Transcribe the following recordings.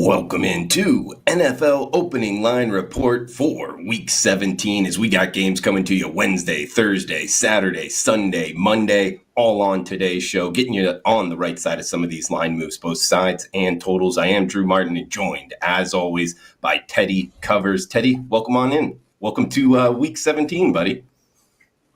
Welcome into NFL Opening Line Report for Week 17 as we got games coming to you Wednesday, Thursday, Saturday, Sunday, Monday, all on today's show, getting you on the right side of some of these line moves, both sides and totals. I am Drew Martin and joined, as always, by Teddy Covers. Teddy, welcome on in. Welcome to Week 17, buddy.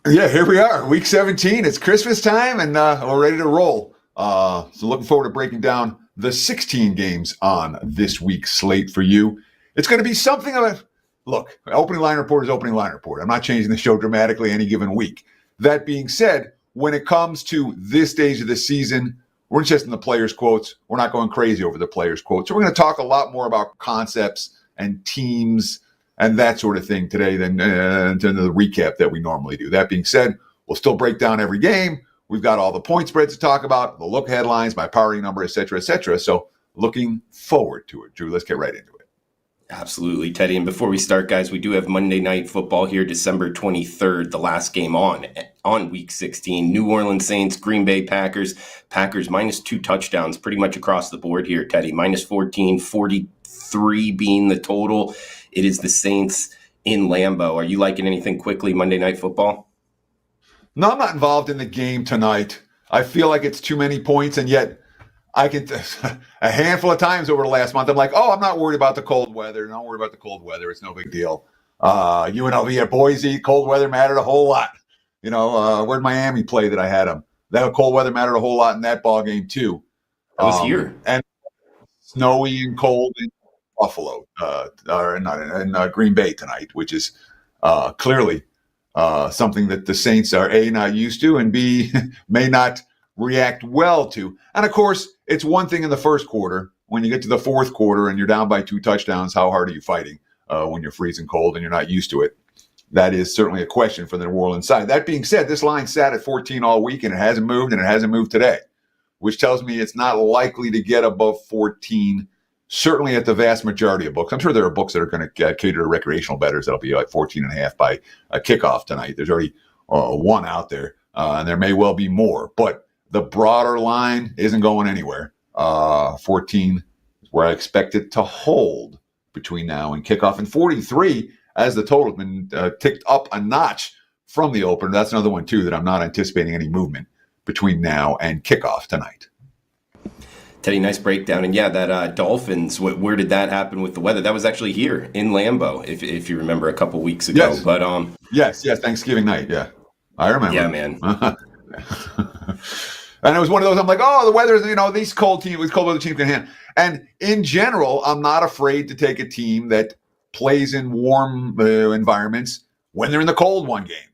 Yeah, here we are, Week 17. It's Christmas time, and we're ready to roll. So looking forward to breaking down the 16 games on this week's slate for you. It's going to be something of a look. Opening line report is opening line report. I'm not changing the show dramatically any given week. That being said, when it comes to this stage of the season, we're just in the players' quotes. We're not going crazy over the players' quotes. So we're going to talk a lot more about concepts and teams and that sort of thing today than the recap that we normally do. That being said, we'll still break down every game. We've got all the point spreads to talk about, the look headlines, my powering number, et cetera, et cetera. So looking forward to it. Drew, let's get right into it. Absolutely, Teddy. And before we start, guys, we do have Monday Night Football here, December 23rd, the last game on Week 16. New Orleans Saints, Green Bay Packers. Packers minus 2 touchdowns pretty much across the board here, Teddy. Minus 14, 43 being the total. It is the Saints in Lambeau. Are you liking anything quickly Monday Night Football? No, I'm not involved in the game tonight. I feel like it's too many points, and yet I can a handful of times over the last month, I'm like, oh, I'm not worried about the cold weather. Don't worry about the cold weather. It's no big deal. UNLV at Boise, cold weather mattered a whole lot. You know, where'd Miami play that I had them? That cold weather mattered a whole lot in that ball game too. I was here. And snowy and cold in Buffalo, or not in Green Bay tonight, which is clearly something that the Saints are A, not used to, and B, may not react well to. And of course, it's one thing in the first quarter. When you get to the fourth quarter and you're down by 2 touchdowns, how hard are you fighting when you're freezing cold and you're not used to it? That is certainly a question for the New Orleans side. That being said, this line sat at 14 all week, and it hasn't moved today, which tells me it's not likely to get above 14, certainly at the vast majority of books. I'm sure there are books that are going to cater to recreational bettors that'll be like 14.5 by a kickoff tonight. There's already one out there, and there may well be more. But the broader line isn't going anywhere. 14 is where I expect it to hold between now and kickoff. And 43, as the total has been ticked up a notch from the opener. That's another one, too, that I'm not anticipating any movement between now and kickoff tonight. Teddy, nice breakdown. And yeah, that Dolphins, where did that happen with the weather? That was actually here in Lambeau, if you remember a couple weeks ago. Yes. But yes, Thanksgiving night. Yeah, I remember. Yeah, man. And it was one of those, I'm like, oh, the weather, these cold weather teams can handle. And in general, I'm not afraid to take a team that plays in warm environments when they're in the cold one game.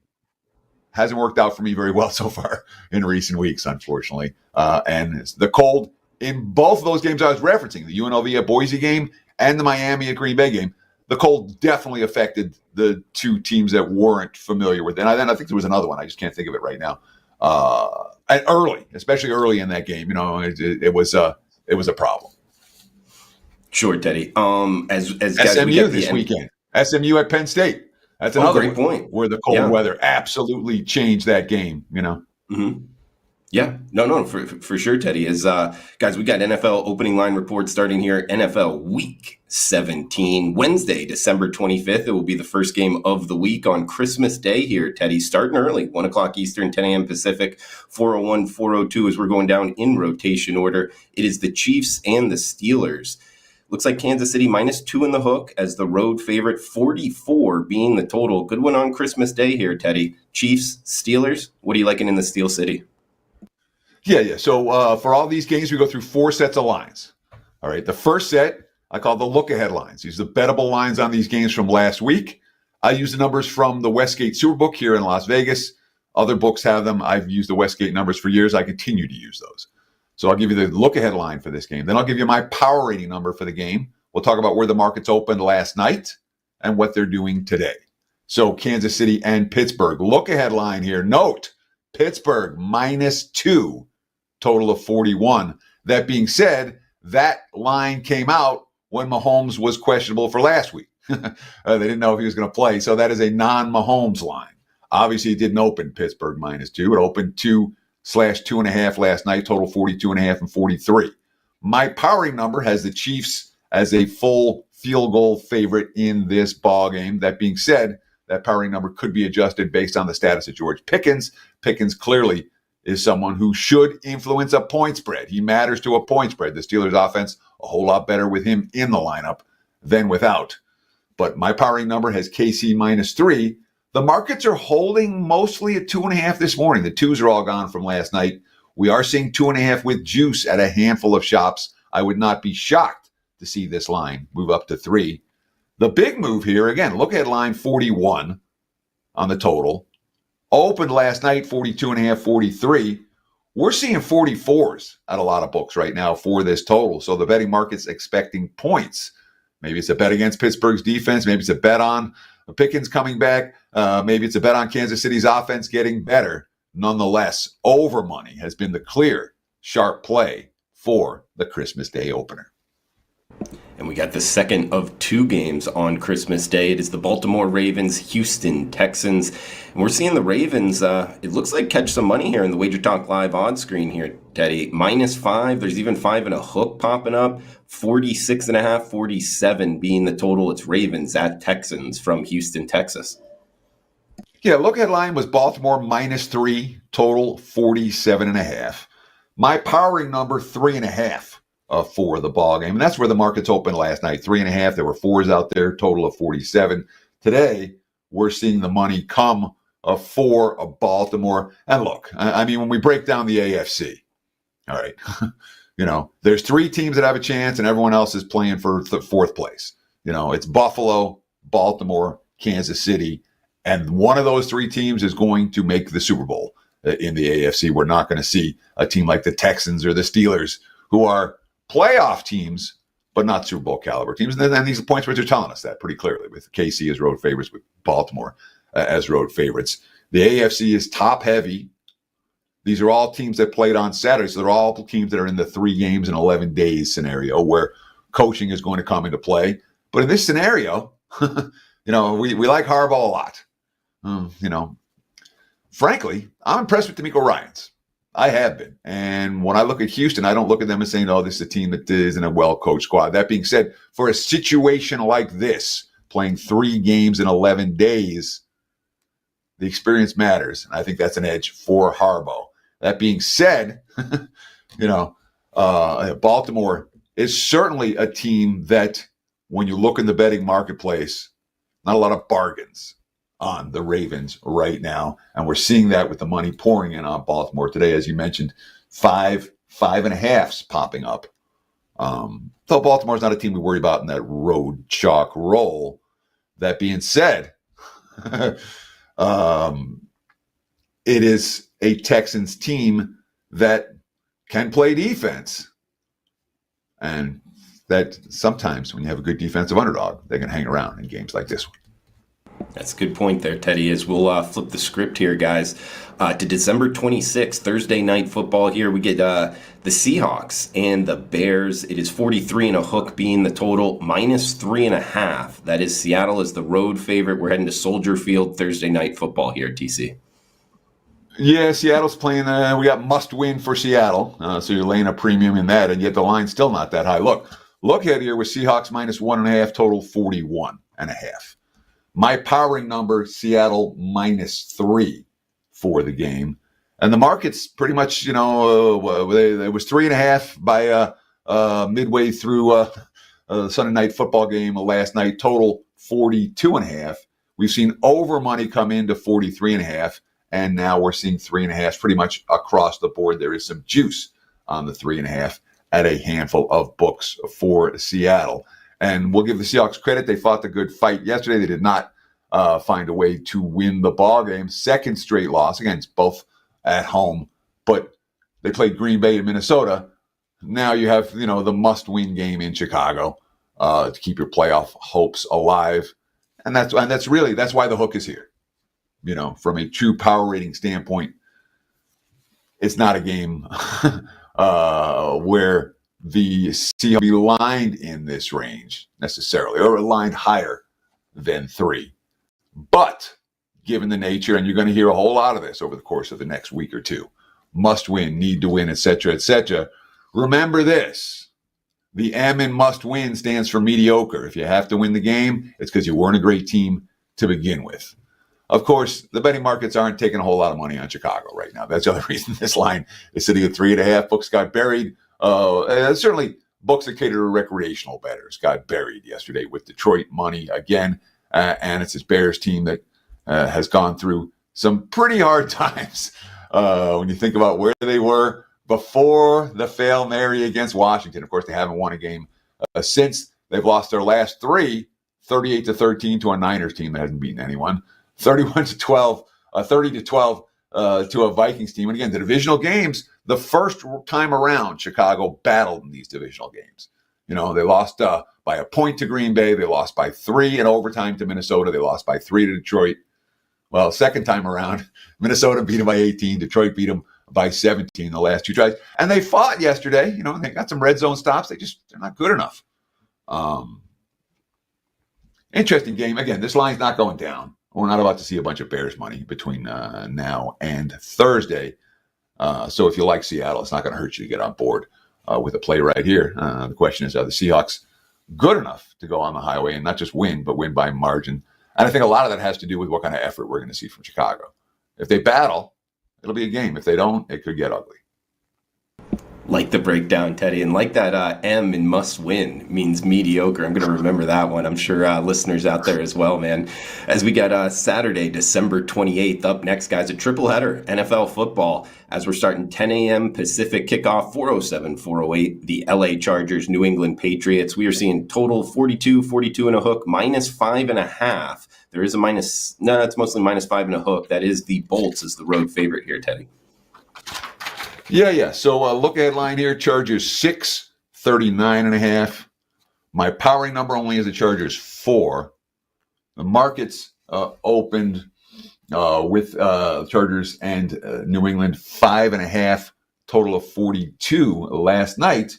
Hasn't worked out for me very well so far in recent weeks, unfortunately. And the cold in both of those games I was referencing, the UNLV at Boise game and the Miami at Green Bay game, the cold definitely affected the two teams that weren't familiar with it. And I think there was another one. I just can't think of it right now. And especially early in that game, it was a problem. Sure, Teddy. As guys, SMU this weekend. SMU at Penn State. That's another great point. Where the cold weather absolutely changed that game. Mm-hmm. Yeah, no, for sure, Teddy. Guys, we got NFL opening line report starting here. NFL Week 17, Wednesday, December 25th. It will be the first game of the week on Christmas Day here, Teddy. Starting early, 1 o'clock Eastern, 10 a.m. Pacific, 4:01, 4:02 as we're going down in rotation order. It is the Chiefs and the Steelers. Looks like Kansas City -2 in the hook as the road favorite, 44 being the total. Good one on Christmas Day here, Teddy. Chiefs, Steelers, what are you liking in the Steel City? Yeah. So for all these games, we go through 4 sets of lines. All right. The first set, I call the look-ahead lines. These are the bettable lines on these games from last week. I use the numbers from the Westgate Superbook here in Las Vegas. Other books have them. I've used the Westgate numbers for years. I continue to use those. So I'll give you the look-ahead line for this game. Then I'll give you my power rating number for the game. We'll talk about where the markets opened last night and what they're doing today. So Kansas City and Pittsburgh. Look-ahead line here. Note, Pittsburgh -2. Total of 41. That being said, that line came out when Mahomes was questionable for last week. They didn't know if he was going to play. So that is a non-Mahomes line. Obviously, it didn't open Pittsburgh -2. It opened 2/2.5 last night, total 42.5 and 43. My powering number has the Chiefs as a full field goal favorite in this ball game. That being said, that powering number could be adjusted based on the status of George Pickens. Pickens clearly is someone who should influence a point spread. He matters to a point spread. The Steelers offense, a whole lot better with him in the lineup than without. But my powering number has KC -3. The markets are holding mostly at 2.5 this morning. The twos are all gone from last night. We are seeing 2.5 with juice at a handful of shops. I would not be shocked to see this line move up to 3. The big move here, again, look at line 41 on the total. Opened last night, 42.5, 43. We're seeing 44s at a lot of books right now for this total. So the betting market's expecting points. Maybe it's a bet against Pittsburgh's defense. Maybe it's a bet on Pickens coming back. Maybe it's a bet on Kansas City's offense getting better. Nonetheless, over money has been the clear, sharp play for the Christmas Day opener. And we got the second of 2 games on Christmas Day. It is the Baltimore Ravens, Houston Texans. And we're seeing the Ravens, it looks like catch some money here in the Wager Talk Live odds screen here, Teddy. -5. There's even 5 and a hook popping up. 46.5, 47 being the total. It's Ravens at Texans from Houston, Texas. Yeah, look headline was Baltimore -3, total 47.5. My powering number 3.5 for the ball game, and that's where the markets opened last night. 3.5. There were 4s out there, total of 47. Today we're seeing the money come for Baltimore. And look, I mean, when we break down the AFC, all right, there's 3 teams that have a chance, and everyone else is playing for 4th place. It's Buffalo, Baltimore, Kansas City. And one of those 3 teams is going to make the Super Bowl in the AFC. We're not going to see a team like the Texans or the Steelers, who are playoff teams, but not Super Bowl caliber teams. And these points which are telling us that pretty clearly, with KC as road favorites, with Baltimore as road favorites. The AFC is top heavy. These are all teams that played on Saturday. So they're all teams that are in the 3 games in 11 days scenario where coaching is going to come into play. But in this scenario, we like Harbaugh a lot. Frankly, I'm impressed with DeMeco Ryans. I have been. And when I look at Houston, I don't look at them as saying, oh, this is a team that isn't a well-coached squad. That being said, for a situation like this, playing 3 games in 11 days, the experience matters. And I think that's an edge for Harbaugh. That being said, Baltimore is certainly a team that, when you look in the betting marketplace, not a lot of bargains on the Ravens right now. And we're seeing that with the money pouring in on Baltimore today. As you mentioned, 5.5s popping up. So Baltimore's not a team we worry about in that road chalk roll. That being said, it is a Texans team that can play defense. And that sometimes when you have a good defensive underdog, they can hang around in games like this one. That's a good point there, Teddy, as we'll flip the script here, guys, to December 26th, Thursday night football here. We get the Seahawks and the Bears. It is 43 and a hook being the total, -3.5. That is Seattle as the road favorite. We're heading to Soldier Field Thursday night football here at TC. Yeah, Seattle's playing. We got must win for Seattle. So you're laying a premium in that, and yet the line's still not that high. Look ahead here with Seahawks -1.5, total 41.5. My powering number, Seattle -3 for the game. And the market's pretty much, it was 3.5 by midway through the Sunday night football game last night, total 42.5. We've seen over money come into 43.5, and now we're seeing 3.5 pretty much across the board. There is some juice on the 3.5 at a handful of books for Seattle. And we'll give the Seahawks credit. They fought the good fight yesterday. They did not find a way to win the ball game. Second straight loss. Again, it's both at home, but they played Green Bay and Minnesota. Now you have, the must-win game in Chicago to keep your playoff hopes alive. And that's why the hook is here. From a true power rating standpoint, it's not a game where the Seahawks be lined in this range necessarily, or lined higher than 3. But given the nature, and you're going to hear a whole lot of this over the course of the next week or two, must win, need to win, etc., etc. Remember this: The M in must win stands for mediocre. If you have to win the game, it's because you weren't a great team to begin with. Of course, the betting markets aren't taking a whole lot of money on Chicago right now. That's the other reason this line is sitting at 3.5. Books got buried. Certainly, books that cater to recreational bettors got buried yesterday with Detroit money again. And it's this Bears team that has gone through some pretty hard times when you think about where they were before the Hail Mary against Washington. Of course, they haven't won a game since. They've lost their last three, 38-13 to a Niners team that hasn't beaten anyone, 31-12, 30-12 to a Vikings team. And again, the divisional games, the first time around, Chicago battled in these divisional games. They lost by a point to Green Bay. They lost by 3 in overtime to Minnesota. They lost by 3 to Detroit. Well, second time around, Minnesota beat them by 18. Detroit beat them by 17 the last 2 tries. And they fought yesterday. They got some red zone stops. They're not good enough. Interesting game. Again, this line's not going down. We're not about to see a bunch of Bears money between now and Thursday. So if you like Seattle, it's not going to hurt you to get on board with a play right here. The question is, are the Seahawks good enough to go on the highway and not just win, but win by margin? And I think a lot of that has to do with what kind of effort we're going to see from Chicago. If they battle, it'll be a game. If they don't, it could get ugly. Like the breakdown, Teddy, and like that M in must win means mediocre. I'm going to remember that one. I'm sure listeners out there as well, man. As we get Saturday, December 28th up next, guys, a triple header, NFL football, as we're starting 10 a.m. Pacific kickoff, 4:07, 4:08, the LA Chargers, New England Patriots. We are seeing total 42 and a hook, -5.5. There is a minus, no, it's mostly -5 and a hook. That is the Bolts as the road favorite here, Teddy. Yeah. So look at line here. Chargers 6, 39.5. My powering number only is the Chargers 4. The markets opened with Chargers and New England 5.5, total of 42 last night.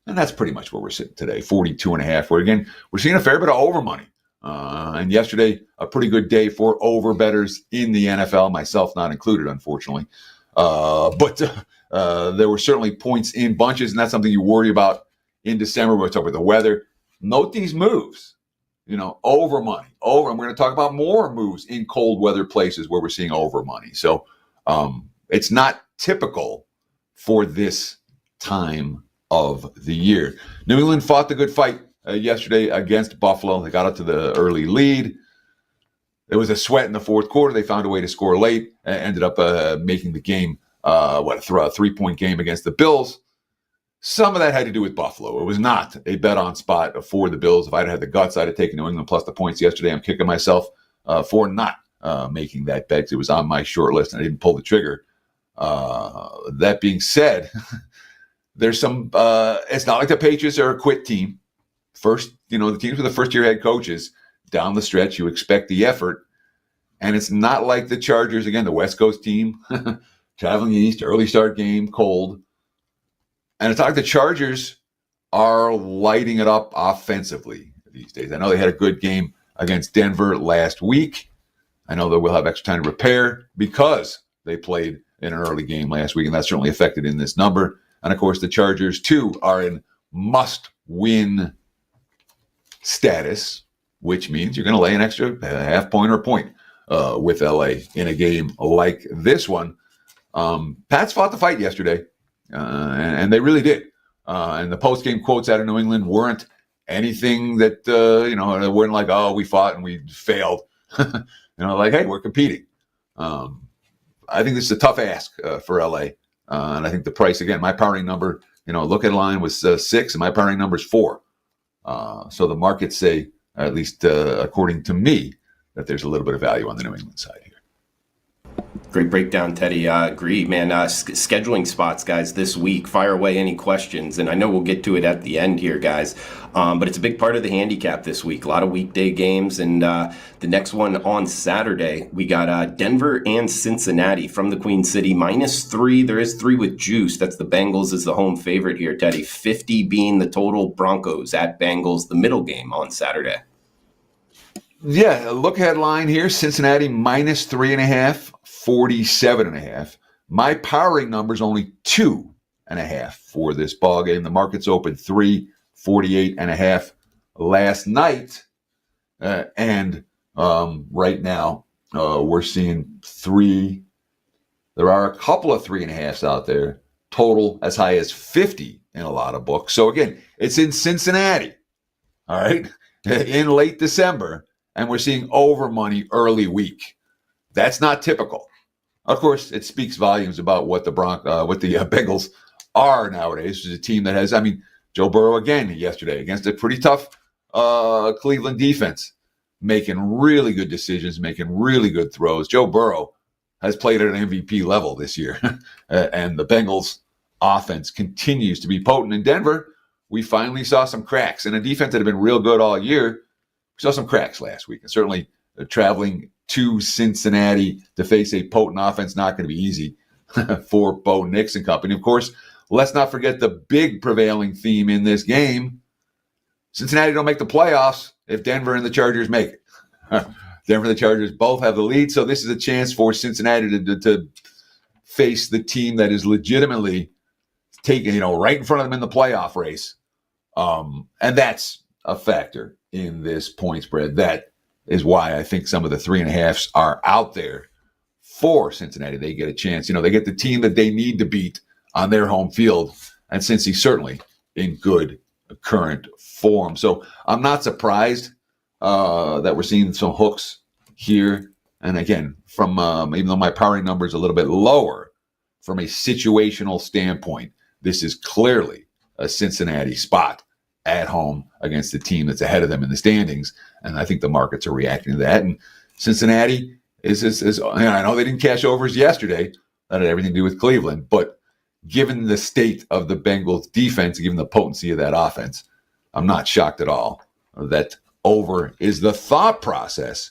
And that's pretty much where we're sitting today, 42.5. Where again, we're seeing a fair bit of over money. And yesterday, a pretty good day for over bettors in the NFL, myself not included, unfortunately. But there were certainly points in bunches, and that's something you worry about in December. We're talking about the weather. Note these moves, over money, over. And we're going to talk about more moves in cold weather places where we're seeing over money. So it's not typical for this time of the year. New England fought the good fight yesterday against Buffalo. They got up to the early lead. It was a sweat in the fourth quarter. They found a way to score late and ended up making the game, a 3-point game against the Bills. Some of that had to do with Buffalo. It was not a bet-on spot for the Bills. If I'd had the guts, I'd have taken New England plus the points yesterday. I'm kicking myself for not making that bet. It was on my short list, and I didn't pull the trigger. That being said, there's some it's not like the Patriots are a quit team. The teams with the first-year head coaches, down the stretch, you expect the effort. And it's not like the Chargers, again, the West Coast team, traveling east, early start game, cold. And it's not like the Chargers are lighting it up offensively these days. I know they had a good game against Denver last week. I know that we'll have extra time to prepare because they played in an early game last week, and that's certainly affected in this number. And, of course, the Chargers, too, are in must-win status, which means you're going to lay an extra half point or a point with LA in a game like this one. Pats fought the fight yesterday, and they really did. And the post-game quotes out of New England weren't anything that, they weren't like, oh, we fought and we failed. Like, hey, we're competing. I think this is a tough ask for LA. And I think the price, again, my powering number, look at line was 6, and my powering number is 4. So the markets say, at least according to me, that there's a little bit of value on the New England side here. Great breakdown, Teddy. Agree, man. Scheduling spots, guys, this week. Fire away any questions, and I know we'll get to it at the end here, guys. But it's a big part of the handicap this week. A lot of weekday games, and the next one on Saturday, we got Denver and Cincinnati from the Queen City, -3. There is 3 with juice. That's the Bengals is the home favorite here, Teddy. 50 being the total. Broncos at Bengals, the middle game on Saturday. Yeah, look ahead line here. Cincinnati -3.5, 47.5. My powering number is only 2.5 for this ball game. The market's open 3. 48.5 last night. And right now, we're seeing three. There are a couple of 3.5s out there, total as high as 50 in a lot of books. So again, it's in Cincinnati, all right, in late December, and we're seeing over money early week. That's not typical. Of course, it speaks volumes about what the Bengals are nowadays. It's a team that has, Joe Burrow again yesterday against a pretty tough Cleveland defense, making really good decisions, making really good throws. Joe Burrow has played at an MVP level this year. And the Bengals offense continues to be potent. In Denver, we finally saw some cracks. In a defense that had been real good all year, we saw some cracks last week. And certainly traveling to Cincinnati to face a potent offense, not going to be easy for Bo Nix and company. Of course, let's not forget the big prevailing theme in this game. Cincinnati don't make the playoffs if Denver and the Chargers make it. Denver and the Chargers both have the lead, so this is a chance for Cincinnati to face the team that is legitimately taking, right in front of them in the playoff race. And that's a factor in this point spread. That is why I think some of the 3.5s are out there for Cincinnati. They get a chance. They get the team that they need to beat on their home field, and Cincy's certainly in good current form. So I'm not surprised that we're seeing some hooks here. And again, from even though my powering number is a little bit lower, from a situational standpoint, this is clearly a Cincinnati spot at home against the team that's ahead of them in the standings. And I think the markets are reacting to that. And Cincinnati is I know they didn't cash overs yesterday. That had everything to do with Cleveland. But given the state of the Bengals defense, given the potency of that offense, I'm not shocked at all that over is the thought process,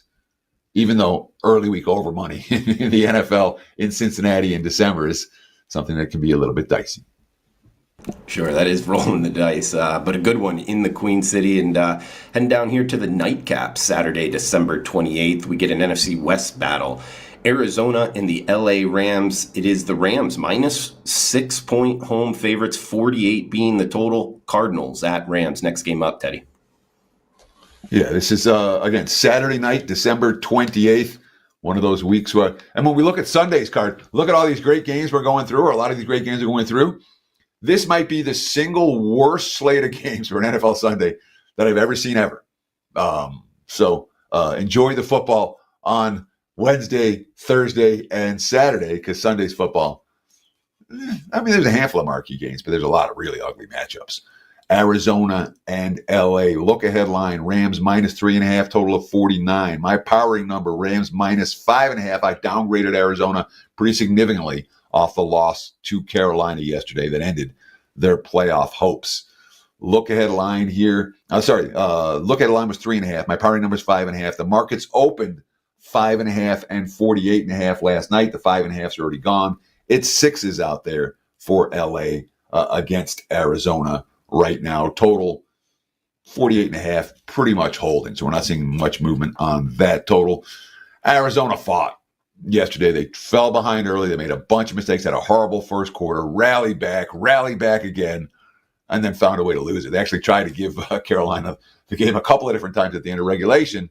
even though early week over money in the NFL in Cincinnati in December is something that can be a little bit dicey. Sure, that is rolling the dice, but a good one in the Queen City. And heading down here to the nightcap, Saturday, December 28th, we get an NFC West battle. Arizona and the LA Rams. It is the Rams minus 6-point home favorites, 48 being the total. Cardinals at Rams. Next game up, Teddy. Yeah, this is, again, Saturday night, December 28th, one of those weeks where, and when we look at Sunday's card, look at all these great games we're going through, or a lot of these great games we're going through. This might be the single worst slate of games for an NFL Sunday that I've ever seen ever. So enjoy the football on Wednesday, Thursday, and Saturday, because Sunday's football, there's a handful of marquee games, but there's a lot of really ugly matchups. Arizona and LA. Look ahead line, Rams minus 3.5, total of 49. My powering number, Rams minus 5.5. I downgraded Arizona pretty significantly off the loss to Carolina yesterday that ended their playoff hopes. Look ahead line here. Look ahead line was 3.5. My powering number is 5.5. The markets opened 5.5 and 48.5 last night. The 5.5's already gone. It's 6s out there for LA against Arizona right now. Total 48.5, pretty much holding. So we're not seeing much movement on that total. Arizona fought yesterday. They fell behind early. They made a bunch of mistakes, had a horrible first quarter, rallied back again, and then found a way to lose it. They actually tried to give Carolina the game a couple of different times at the end of regulation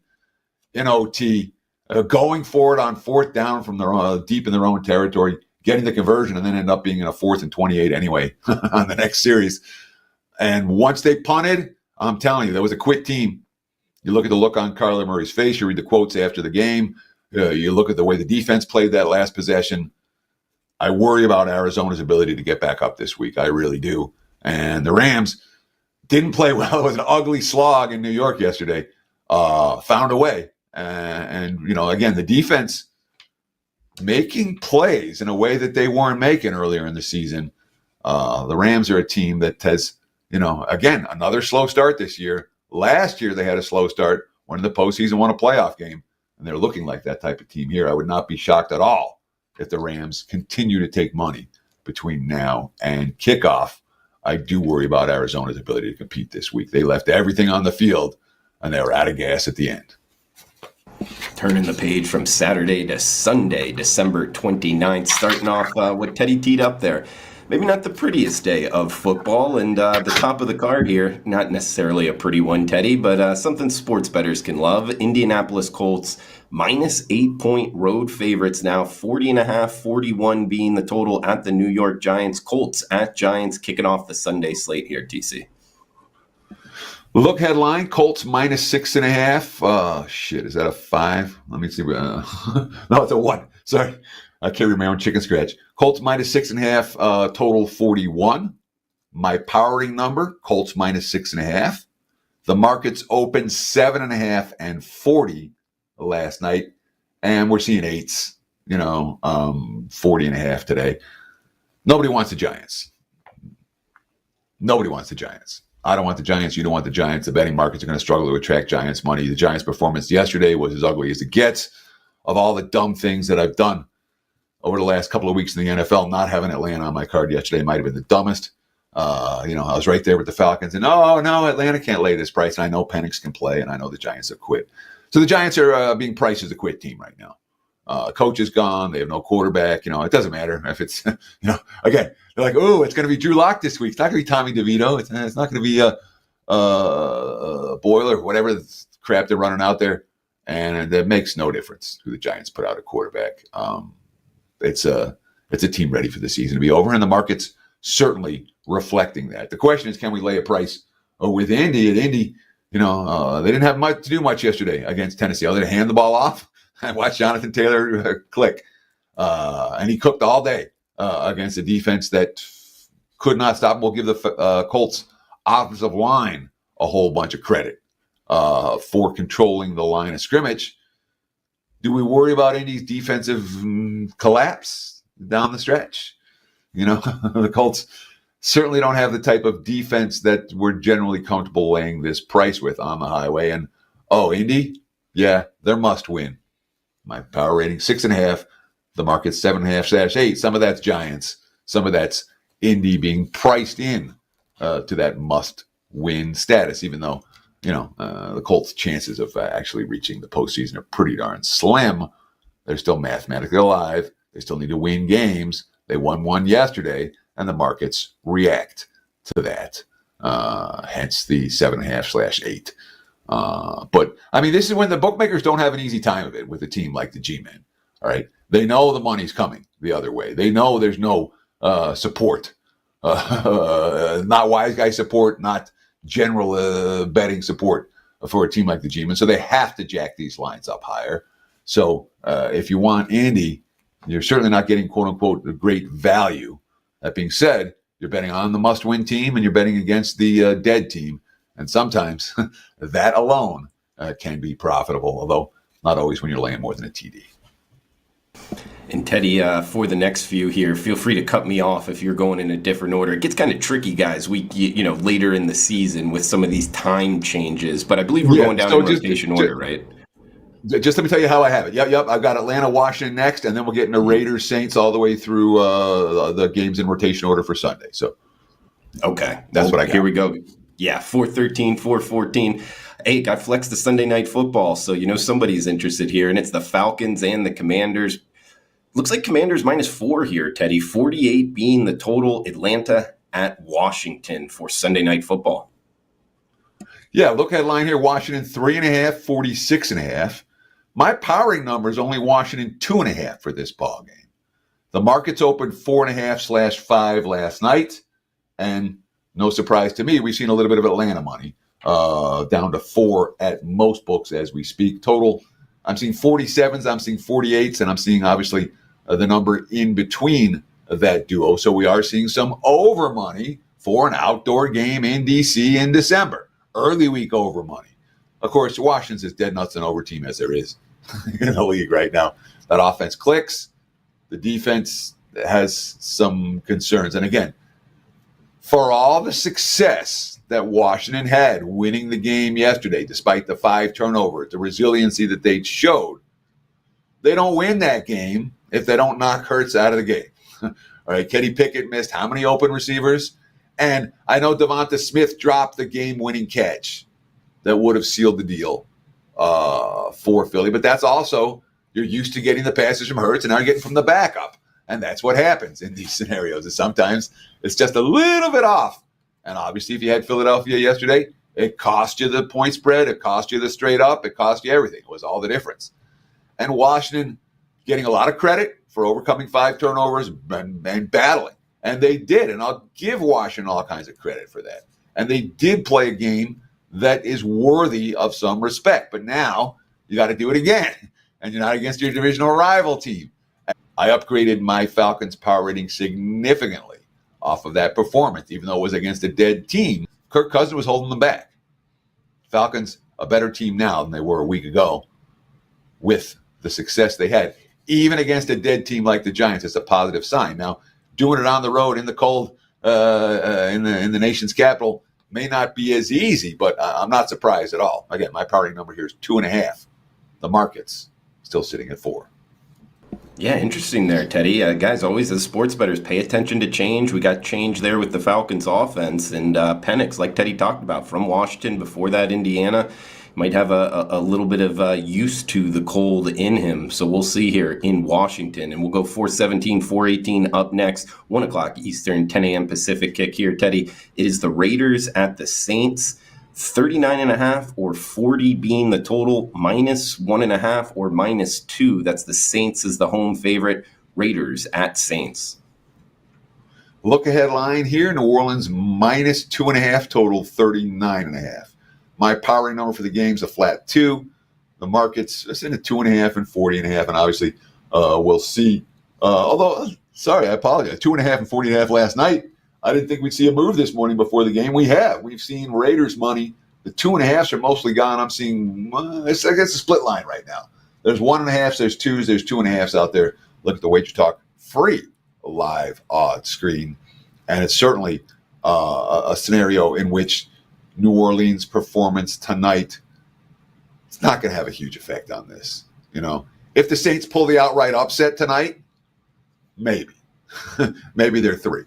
in OT, going for it on fourth down from their deep in their own territory, getting the conversion, and then end up being in a 4th and 28 anyway on the next series. And once they punted, I'm telling you, there was a quit team. You look at the look on Kyler Murray's face. You read the quotes after the game. You look at the way the defense played that last possession. I worry about Arizona's ability to get back up this week. I really do. And the Rams didn't play well. It was an ugly slog in New York yesterday. Found a way. And again, the defense making plays in a way that they weren't making earlier in the season. The Rams are a team that has, again, another slow start this year. Last year, they had a slow start, went in the postseason, won a playoff game, and they're looking like that type of team here. I would not be shocked at all if the Rams continue to take money between now and kickoff. I do worry about Arizona's ability to compete this week. They left everything on the field, and they were out of gas at the end. Turning the page from Saturday to Sunday, December 29th, starting off what Teddy teed up there. maybe not the prettiest day of football. And the top of the card here, not necessarily a pretty one, Teddy, but something sports bettors can love. Indianapolis Colts minus 8-point road favorites now, 40.5, 41 being the total at the New York Giants. Colts at Giants kicking off the Sunday slate here, TC. Look headline, Colts minus 6.5. Shit, is that a 5? Let me see. No, it's a 1. Sorry. I carry my own chicken scratch. Colts minus 6.5, total 41. My powering number, Colts minus 6.5. The markets opened 7.5 and 40 last night, and we're seeing 8s, 40.5 today. Nobody wants the Giants. Nobody wants the Giants. I don't want the Giants. You don't want the Giants. The betting markets are going to struggle to attract Giants money. The Giants' performance yesterday was as ugly as it gets. Of all the dumb things that I've done over the last couple of weeks in the NFL, not having Atlanta on my card yesterday might have been the dumbest. I was right there with the Falcons, and no, Atlanta can't lay this price. And I know Penix can play, and I know the Giants have quit. So the Giants are being priced as a quit team right now. Coach is gone. They have no quarterback. It doesn't matter if it's, again, they're like, oh, it's going to be Drew Lock this week. It's not going to be Tommy DeVito. It's not going to be a Boyle or whatever crap they're running out there. And it makes no difference who the Giants put out at quarterback. It's a team ready for the season to be over, and the market's certainly reflecting that. The question is, can we lay a price with Indy? At Indy, they didn't have much to do much yesterday against Tennessee. Other than hand the ball off and watch Jonathan Taylor click. And he cooked all day against a defense that could not stop. We'll give the Colts offensive line a whole bunch of credit for controlling the line of scrimmage. Do we worry about Indy's defensive collapse down the stretch? The Colts certainly don't have the type of defense that we're generally comfortable laying this price with on the highway. And, Indy, yeah, they're must win. My power rating, 6.5. The market's 7.5/8. Some of that's Giants. Some of that's Indy being priced in to that must-win status, even though, the Colts' chances of actually reaching the postseason are pretty darn slim. They're still mathematically alive. They still need to win games. They won one yesterday, and the markets react to that. Hence the 7.5/8. But this is when the bookmakers don't have an easy time of it with a team like the G-Men. All right, they know the money's coming the other way. They know there's no support, not wise guy support, not general betting support for a team like the G-Men. So they have to jack these lines up higher. So if you want Andy, you're certainly not getting quote unquote a great value. That being said, you're betting on the must-win team and you're betting against the dead team. And sometimes that alone can be profitable, although not always when you're laying more than a TD. And Teddy, for the next few here, feel free to cut me off if you're going in a different order. It gets kind of tricky, guys, later in the season with some of these time changes. But I believe we're going down in rotation order, right? Just let me tell you how I have it. Yep. I've got Atlanta, Washington next, and then we'll get into Raiders, Saints all the way through the games in rotation order for Sunday. So, okay, that's what I got. Here we go. Yeah, 413, 414. Hey, I flexed the Sunday Night Football, so somebody's interested here, and it's the Falcons and the Commanders. Looks like Commanders -4 here, Teddy. 48 being the total. Atlanta at Washington for Sunday Night Football. Yeah, look headline here, Washington 3.5, 46.5. My powering number is only Washington 2.5 for this ball game. The markets opened 4.5/5 last night, and no surprise to me, we've seen a little bit of Atlanta money down to 4 at most books as we speak. Total, I'm seeing 47s, I'm seeing 48s, and I'm seeing obviously the number in between that duo. So we are seeing some over money for an outdoor game in D.C. in December. Early week over money. Of course, Washington's as dead nuts an over team as there is in the league right now. That offense clicks. The defense has some concerns. And again, for all the success that Washington had winning the game yesterday, despite the 5 turnovers, the resiliency that they showed, they don't win that game if they don't knock Hurts out of the game. All right, Kenny Pickett missed how many open receivers? And I know Devonta Smith dropped the game-winning catch that would have sealed the deal for Philly. But that's also, you're used to getting the passes from Hurts, and now you're getting from the backup. And that's what happens in these scenarios. And sometimes it's just a little bit off. And obviously, if you had Philadelphia yesterday, it cost you the point spread. It cost you the straight up. It cost you everything. It was all the difference. And Washington getting a lot of credit for overcoming 5 turnovers and battling. And they did. And I'll give Washington all kinds of credit for that. And they did play a game that is worthy of some respect. But now you got to do it again. And you're not against your divisional rival team. I upgraded my Falcons power rating significantly off of that performance, even though it was against a dead team. Kirk Cousins was holding them back. Falcons, a better team now than they were a week ago with the success they had. Even against a dead team like the Giants, it's a positive sign. Now, doing it on the road in the cold, in the nation's capital, may not be as easy, but I'm not surprised at all. Again, my power rating number here is 2.5. The market's still sitting at 4. Yeah, interesting there, Teddy. Guys, always as sports bettors, pay attention to change. We got change there with the Falcons offense, and Penix, like Teddy talked about, from Washington, before that Indiana, might have a little bit of use to the cold in him. So we'll see here in Washington, and we'll go 417, 418 up next, 1 o'clock Eastern, 10 a.m. Pacific kick here, Teddy. It is the Raiders at the Saints. 39.5 or 40 being the total, -1.5 or -2. That's the Saints as the home favorite. Raiders at Saints. Look ahead line here, New Orleans -2.5, total 39.5. My power rating number for the game is a flat 2. The market's just in a 2.5 and 40.5, and obviously we'll see. Although, sorry, I apologize. 2.5 and 40.5 last night. I didn't think we'd see a move this morning before the game. We have. We've seen Raiders money. The 2.5s are mostly gone. I'm seeing, I guess, a split line right now. There's 1.5s, there's 2s, there's 2.5s out there. Look at the Wager Talk free live odds screen. And it's certainly a scenario in which New Orleans' performance tonight, it's not going to have a huge effect on this. If the Saints pull the outright upset tonight, maybe. Maybe they're 3.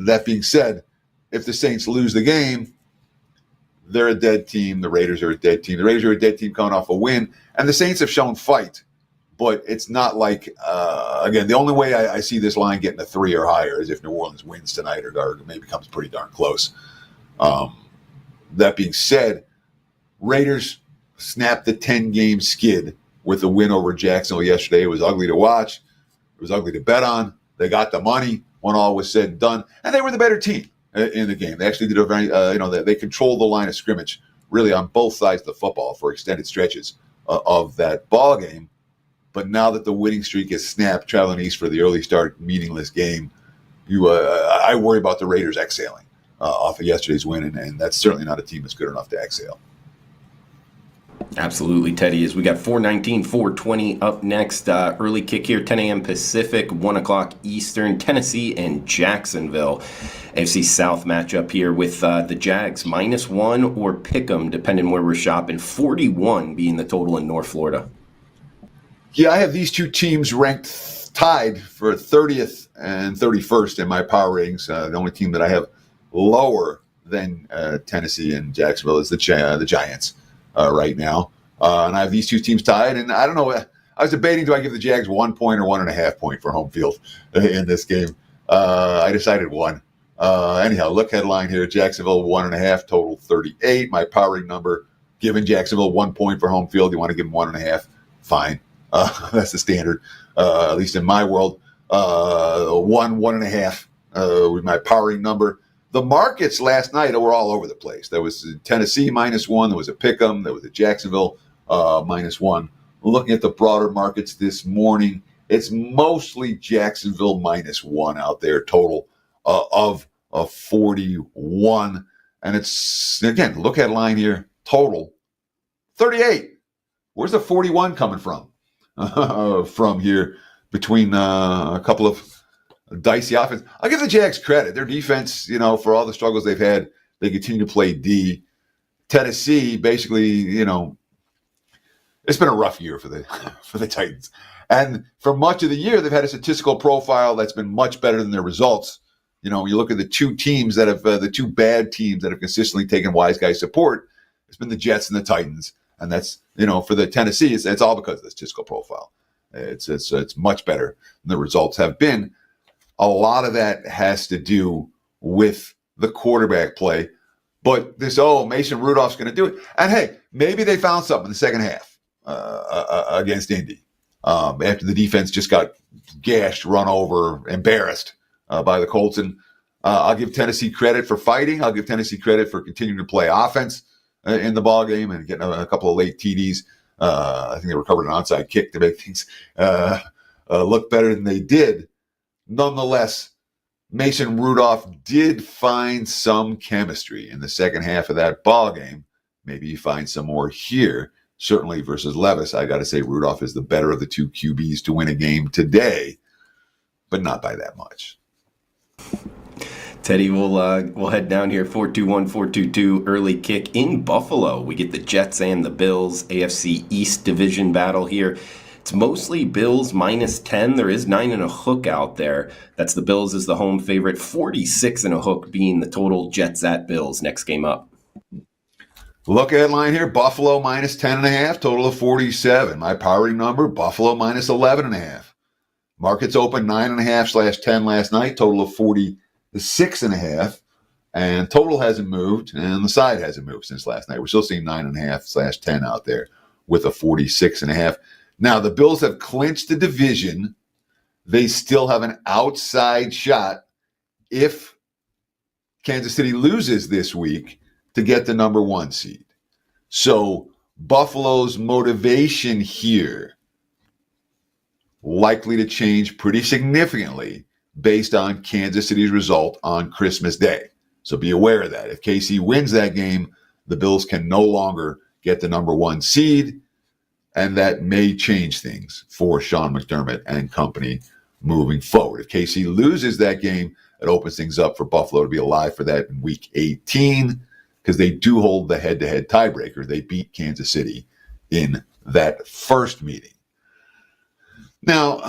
That being said, if the Saints lose the game, they're a dead team. The Raiders are a dead team. The Raiders are a dead team coming off a win. And the Saints have shown fight, but it's not like, again, the only way I see this line getting a 3 or higher is if New Orleans wins tonight or maybe comes pretty darn close. That being said, Raiders snapped the 10-game skid with a win over Jacksonville yesterday. It was ugly to watch. It was ugly to bet on. They got the money when all was said and done, and they were the better team in the game. They actually did a very, they controlled the line of scrimmage really on both sides of the football for extended stretches of that ball game. But now that the winning streak is snapped, traveling east for the early start, meaningless game, I worry about the Raiders exhaling off of yesterday's win, and that's certainly not a team that's good enough to exhale. Absolutely, Teddy. As we got 419, 420 up next. Early kick here, 10 a.m. Pacific, 1 o'clock Eastern. Tennessee and Jacksonville. AFC South matchup here with the Jags -1 or pick'em, depending where we're shopping. 41 being the total in North Florida. Yeah, I have these two teams ranked tied for 30th and 31st in my power ratings. The only team that I have lower than Tennessee and Jacksonville is the Giants. Right now. And I have these two teams tied. And I don't know. I was debating, do I give the Jags 1 point or 1.5 point for home field in this game? I decided 1. Anyhow, look headline here. Jacksonville 1.5, total 38. My power rating number, giving Jacksonville 1 point for home field. You want to give them 1.5? Fine. That's the standard, at least in my world. 1.5 with my power rating number. The markets last night were all over the place. There was Tennessee -1. There was a pick'em. There was a Jacksonville -1. Looking at the broader markets this morning, it's mostly Jacksonville -1 out there, total of 41. And it's, again, look at line here, total 38. Where's the 41 coming from? From here between a couple of dicey offense. I'll give the Jags credit. Their defense, for all the struggles they've had, they continue to play D. Tennessee, basically, it's been a rough year for the Titans. And for much of the year, they've had a statistical profile that's been much better than their results. You look at the two teams that have, the two bad teams that have consistently taken wise guy support. It's been the Jets and the Titans. And that's, for the Tennessee, it's all because of the statistical profile. It's much better than the results have been. A lot of that has to do with the quarterback play. But Mason Rudolph's going to do it. And hey, maybe they found something in the second half against Indy after the defense just got gashed, run over, embarrassed by the Colts. And I'll give Tennessee credit for fighting. I'll give Tennessee credit for continuing to play offense in the ball game and getting a couple of late TDs. I think they recovered an onside kick to make things look better than they did. Nonetheless, Mason Rudolph did find some chemistry in the second half of that ball game. Maybe you find some more here. Certainly versus Levis, I got to say Rudolph is the better of the two QBs to win a game today, but not by that much. Teddy, we'll head down here. 4-2-1, 4-2-2 early kick in Buffalo. We get the Jets and the Bills. AFC East division battle here. It's mostly Bills minus 10. There is 9 and a hook out there. That's the Bills as the home favorite. 46 and a hook being the total. Jets at Bills next game up. Look at line here. Buffalo minus 10 and a half. Total of 47. My powering number, Buffalo minus 11 and a half. Markets open 9.5/10 last night. Total of 46 and a half. And total hasn't moved. And the side hasn't moved since last night. We're still seeing 9.5/10 out there with a 46 and a half. Now, the Bills have clinched the division. They still have an outside shot if Kansas City loses this week to get the number 1 seed. So Buffalo's motivation here likely to change pretty significantly based on Kansas City's result on Christmas Day. So be aware of that. If KC wins that game, the Bills can no longer get the number 1 seed. And that may change things for Sean McDermott and company moving forward. If KC loses that game, it opens things up for Buffalo to be alive for that in Week 18 because they do hold the head-to-head tiebreaker. They beat Kansas City in that first meeting. Now,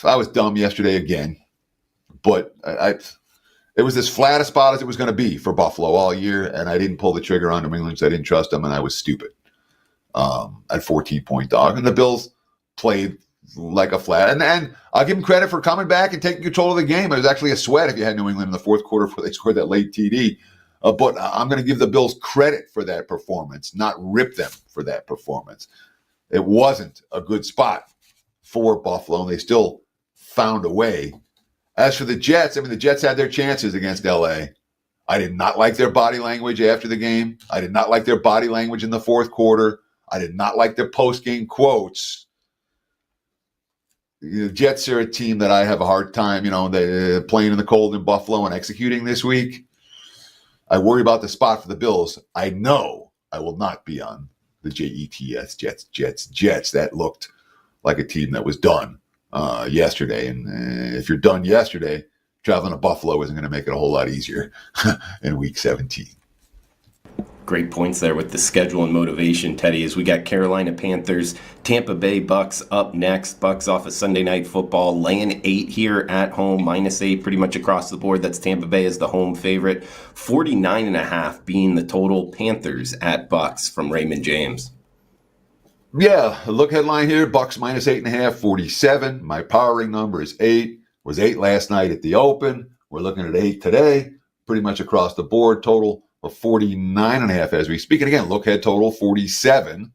I was dumb yesterday again, but it was as flat a spot as it was going to be for Buffalo all year, and I didn't pull the trigger on New England because I didn't trust them, and I was stupid. At 14-point dog. And the Bills played like a flat. And I'll give them credit for coming back and taking control of the game. It was actually a sweat if you had New England in the fourth quarter before they scored that late TD. But I'm going to give the Bills credit for that performance, not rip them for that performance. It wasn't a good spot for Buffalo, and they still found a way. As for the Jets, the Jets had their chances against L.A. I did not like their body language after the game. I did not like their body language in the fourth quarter. I did not like their post-game quotes. The Jets are a team that I have a hard time, they playing in the cold in Buffalo and executing this week. I worry about the spot for the Bills. I know I will not be on the Jets, Jets. That looked like a team that was done yesterday. And if you're done yesterday, traveling to Buffalo isn't going to make it a whole lot easier in Week 17. Great points there with the schedule and motivation, Teddy, as we got Carolina Panthers, Tampa Bay Bucks up next. Bucks off of Sunday Night Football, laying 8 here at home, -8 pretty much across the board. That's Tampa Bay as the home favorite. 49.5 being the total. Panthers at Bucks from Raymond James. Yeah, look headline here, Bucks -8.5, 47. My powering number is 8. Was 8 last night at the open. We're looking at 8 today, pretty much across the board. Total of 49.5 as we speak. And again, look ahead total 47,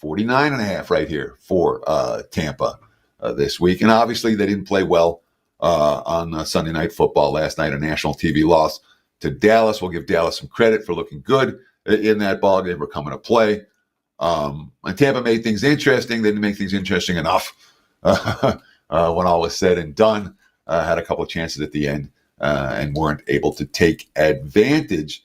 49.5 right here for Tampa this week. And obviously they didn't play well on Sunday Night Football last night, a national TV loss to Dallas. We'll give Dallas some credit for looking good in that ball game. We're coming to play. And Tampa made things interesting. They didn't make things interesting enough when all was said and done. Had a couple of chances at the end and weren't able to take advantage.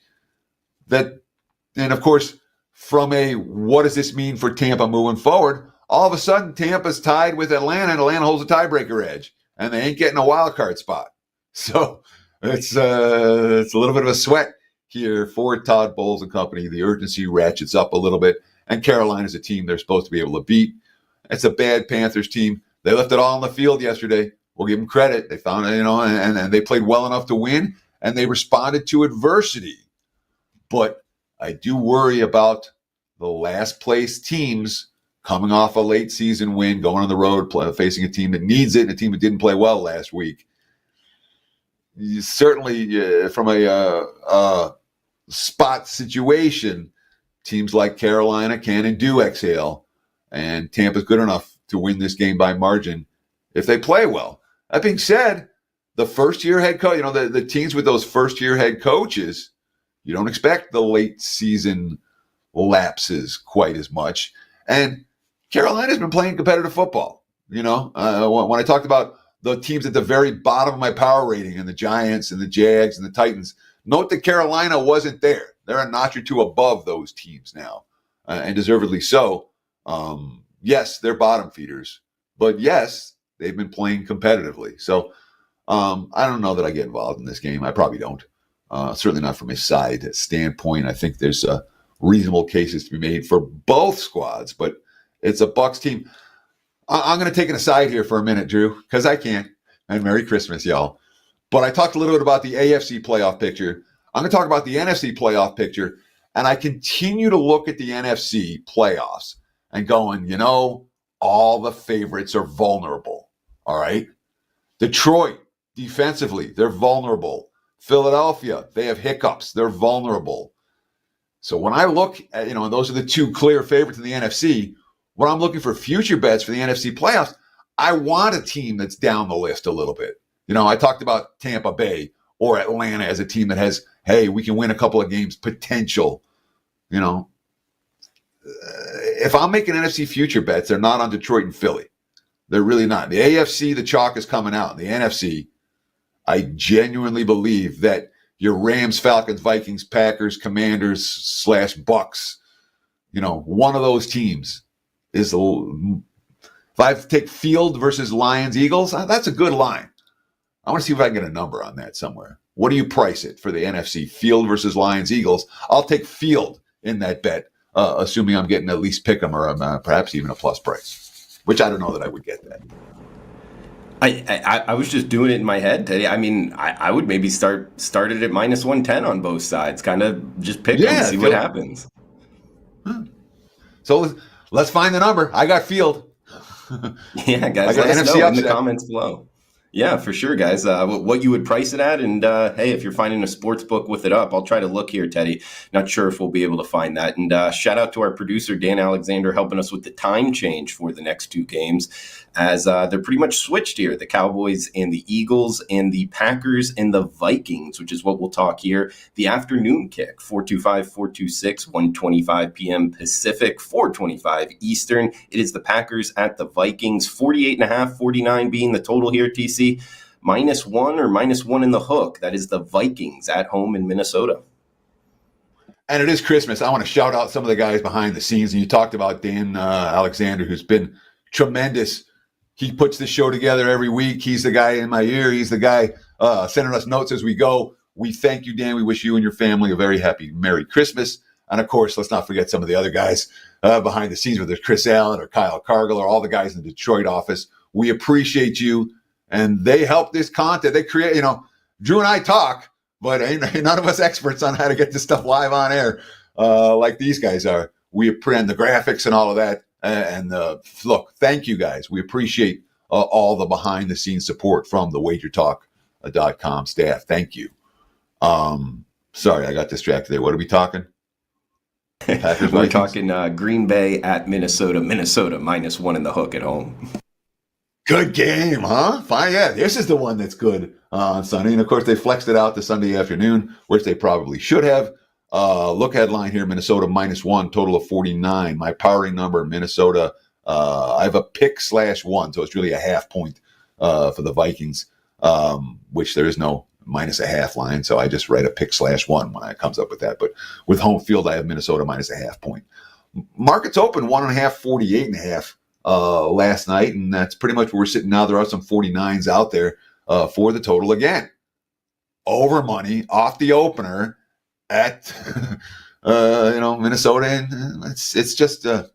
And of course, from a what does this mean for Tampa moving forward, all of a sudden Tampa's tied with Atlanta, and Atlanta holds a tiebreaker edge, and they ain't getting a wild card spot. So it's a little bit of a sweat here for Todd Bowles and company. The urgency ratchets up a little bit, and Carolina's a team they're supposed to be able to beat. It's a bad Panthers team. They left it all on the field yesterday. We'll give them credit. They found it, and they played well enough to win, and they responded to adversity. But I do worry about the last place teams coming off a late season win, going on the road, facing a team that needs it, and a team that didn't play well last week. Certainly, from a spot situation, teams like Carolina can and do exhale, and Tampa's good enough to win this game by margin if they play well. That being said, the first-year head coach, the teams with those first-year head coaches, you don't expect the late season lapses quite as much. And Carolina's been playing competitive football. When I talked about the teams at the very bottom of my power rating, and the Giants and the Jags and the Titans, note that Carolina wasn't there. They're a notch or two above those teams now, and deservedly so. Yes, they're bottom feeders, but yes, they've been playing competitively. So I don't know that I get involved in this game. I probably don't. Certainly not from a side standpoint. I think there's reasonable cases to be made for both squads, but it's a Bucs team. I'm going to take an aside here for a minute, Drew, because I can. And Merry Christmas, y'all. But I talked a little bit about the AFC playoff picture. I'm going to talk about the NFC playoff picture. And I continue to look at the NFC playoffs and going, all the favorites are vulnerable. All right. Detroit, defensively, they're vulnerable. Philadelphia, they have hiccups. They're vulnerable. So when I look at, and those are the two clear favorites in the NFC, when I'm looking for future bets for the NFC playoffs, I want a team that's down the list a little bit. I talked about Tampa Bay or Atlanta as a team that has, hey, we can win a couple of games potential. If I'm making NFC future bets, they're not on Detroit and Philly. They're really not. The AFC, the chalk is coming out. The NFC, I genuinely believe that your Rams, Falcons, Vikings, Packers, Commanders / Bucks, one of those teams is if I take Field versus Lions, Eagles, that's a good line. I want to see if I can get a number on that somewhere. What do you price it for the NFC? Field versus Lions, Eagles. I'll take Field in that bet, assuming I'm getting at least pick 'em or perhaps even a plus price, which I don't know that I would get that. I was just doing it in my head, Teddy. I mean, I would maybe start it at minus 110 on both sides, kind of just pick them and see what happens. So let's find the number. I got Field. Yeah, guys, let us know in the comments below. Yeah, for sure, guys. What you would price it at, and hey, if you're finding a sports book with it up, I'll try to look here, Teddy. Not sure if we'll be able to find that. And shout out to our producer, Dan Alexander, helping us with the time change for the next two games, as they're pretty much switched here. The Cowboys and the Eagles, and the Packers and the Vikings, which is what we'll talk here. The afternoon kick, 4:25, 4:26, 1:25 p.m. Pacific, 4:25 Eastern. It is the Packers at the Vikings, 48.5, 49 being the total here, TC. -1 or -1 in the hook. That is the Vikings at home in Minnesota. And it is Christmas. I want to shout out some of the guys behind the scenes. And you talked about Dan Alexander, who's been tremendous. He puts the show together every week. He's the guy in my ear. He's the guy sending us notes as we go. We thank you, Dan. We wish you and your family a very happy Merry Christmas. And, of course, let's not forget some of the other guys behind the scenes, whether it's Chris Allen or Kyle Cargill or all the guys in the Detroit office. We appreciate you. And they help this content. They create, Drew and I talk, but ain't none of us experts on how to get this stuff live on air like these guys are. We print the graphics and all of that. And look, thank you guys. We appreciate all the behind the scenes support from the wagertalk.com staff. Thank you. Sorry, I got distracted there. What are we talking? We're talking Green Bay at Minnesota. Minnesota -1 in the hook at home. Good game, huh? Fine, yeah. This is the one that's good on Sunday. And, of course, they flexed it out to Sunday afternoon, which they probably should have. Look headline here, Minnesota -1, total of 49. My powering number, Minnesota, I have a pick /1, so it's really a half point for the Vikings, which there is no -0.5 line, so I just write a pick /1 when it comes up with that. But with home field, I have Minnesota -0.5 point. Markets open 1.5, 48.5. Last night, and that's pretty much where we're sitting now. There are some 49s out there for the total again. Over money off the opener at Minnesota, and it's just I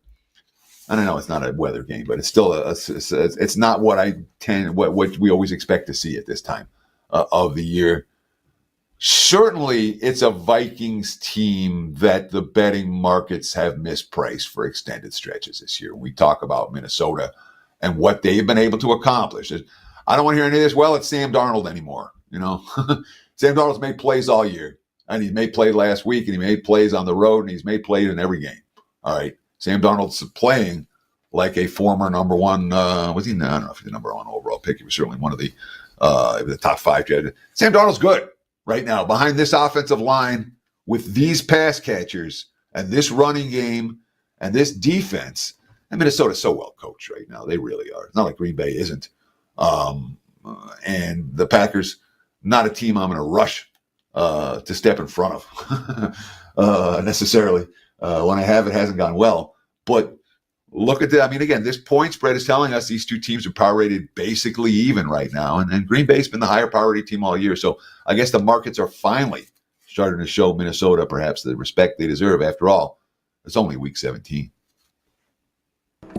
don't know. It's not a weather game, but it's still it's not what we always expect to see at this time of the year. Certainly, it's a Vikings team that the betting markets have mispriced for extended stretches this year. We talk about Minnesota and what they've been able to accomplish. I don't want to hear any of this, well, it's Sam Darnold anymore. Sam Darnold's made plays all year, and he made plays last week, and he made plays on the road, and he's made plays in every game. All right. Sam Darnold's playing like a former number one, was he? No, I don't know if he's the number one overall pick. He was certainly one of the top 5. Sam Darnold's good right now behind this offensive line with these pass catchers and this running game and this defense. And Minnesota's so well coached right now. They really are. It's not like Green Bay isn't. And the Packers, not a team I'm going to rush to step in front of necessarily. When I have, it hasn't gone well. But look at that. I mean, again, this point spread is telling us these two teams are power rated basically even right now. And Green Bay's been the higher power rated team all year. So I guess the markets are finally starting to show Minnesota perhaps the respect they deserve. After all, it's only week 17.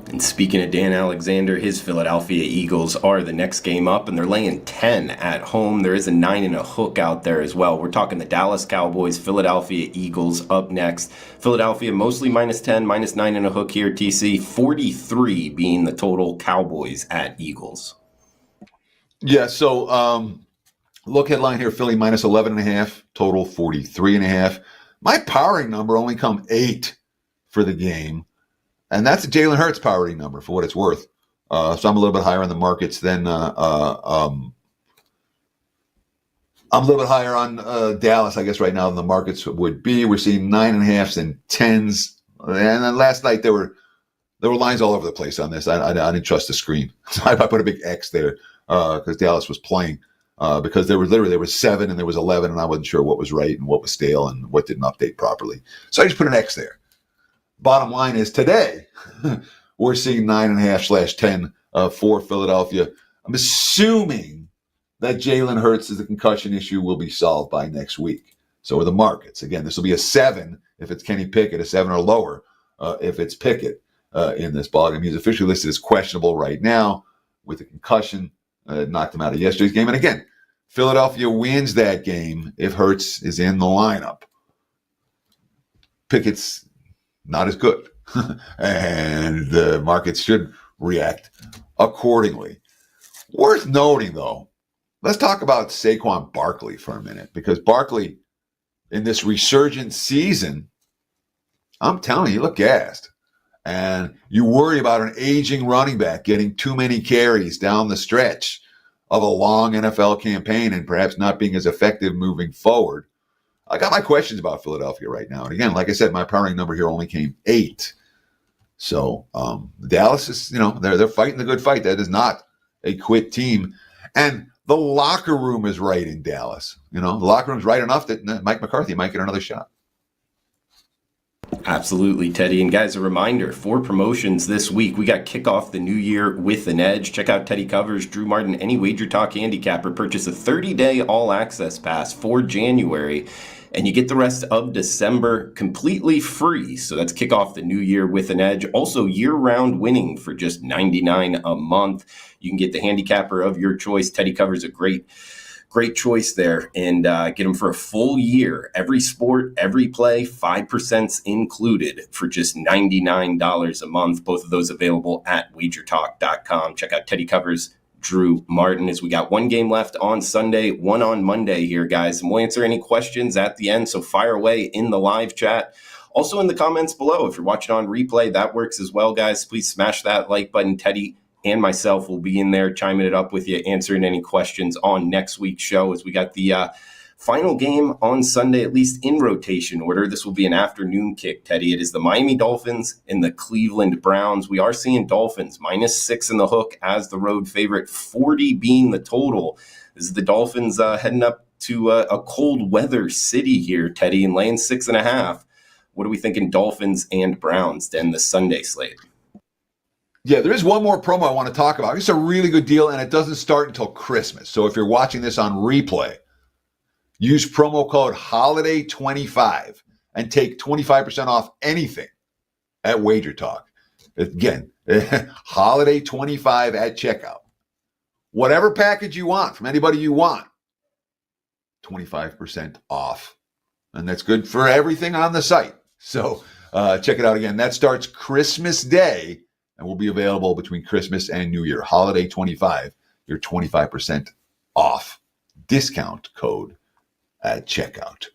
And speaking of Dan Alexander, his Philadelphia Eagles are the next game up, and they're laying 10 at home. There is a 9 and a hook out there as well. We're talking the Dallas Cowboys, Philadelphia Eagles up next. Philadelphia mostly minus 10, minus 9 and a hook here, TC. 43 being the total Cowboys at Eagles. Yeah, so look headline here, Philly minus 11.5, total 43.5. My powering number only come 8 for the game. And that's a Jalen Hurts powering number for what it's worth. So I'm a little bit higher on the markets than I'm a little bit higher on Dallas, I guess, right now than the markets would be. We're seeing 9.5s and 10s. And then last night there were lines all over the place on this. I didn't trust the screen. So I put a big X there because Dallas was playing because there was 7 and there was 11 and I wasn't sure what was right and what was stale and what didn't update properly. So I just put an X there. Bottom line is today, we're seeing 9.5/10 for Philadelphia. I'm assuming that Jalen Hurts' the concussion issue will be solved by next week. So are the markets. Again, this will be a 7 if it's Kenny Pickett, a 7 or lower if it's Pickett in this ballgame. He's officially listed as questionable right now with a concussion. Knocked him out of yesterday's game. And again, Philadelphia wins that game if Hurts is in the lineup. Pickett's not as good. And the markets should react accordingly. Worth noting, though, let's talk about Saquon Barkley for a minute, because Barkley, in this resurgent season, I'm telling you, look gassed. And you worry about an aging running back getting too many carries down the stretch of a long NFL campaign and perhaps not being as effective moving forward. I got my questions about Philadelphia right now. And again, like I said, my powering number here only came 8. So Dallas is, they're fighting the good fight. That is not a quit team. And the locker room is right in Dallas. The locker room's right enough that Mike McCarthy might get another shot. Absolutely, Teddy. And guys, a reminder, 4 promotions this week. We got kick off the new year with an edge. Check out Teddy Covers, Drew Martin, any Wager Talk handicapper. Purchase a 30-day all-access pass for January, and you get the rest of December completely free. So that's kick off the new year with an edge. Also, year-round winning for just $99 a month. You can get the handicapper of your choice. Teddy Covers a great choice there, and get them for a full year. Every sport, every play, 5% included for just $99 a month. Both of those available at wagertalk.com. Check out Teddy Covers, Drew Martin, as we got 1 game left on Sunday, 1 on Monday here, guys. And we'll answer any questions at the end, so fire away in the live chat. Also in the comments below, if you're watching on replay, that works as well, guys. Please smash that like button. Teddy and myself will be in there chiming it up with you, answering any questions on next week's show as we got the final game on Sunday, at least in rotation order. This will be an afternoon kick, Teddy. It is the Miami Dolphins and the Cleveland Browns. We are seeing Dolphins -6 in the hook as the road favorite, 40 being the total. This is the Dolphins heading up to a cold weather city here, Teddy, and laying 6.5. What are we thinking Dolphins and Browns to end the Sunday slate? Yeah, there is one more promo I want to talk about. It's a really good deal, and it doesn't start until Christmas. So if you're watching this on replay, use promo code HOLIDAY25 and take 25% off anything at Wager Talk. Again, HOLIDAY25 at checkout. Whatever package you want from anybody you want. 25% off. And that's good for everything on the site. So check it out again. That starts Christmas Day and will be available between Christmas and New Year. Holiday 25, your 25% off discount code at checkout.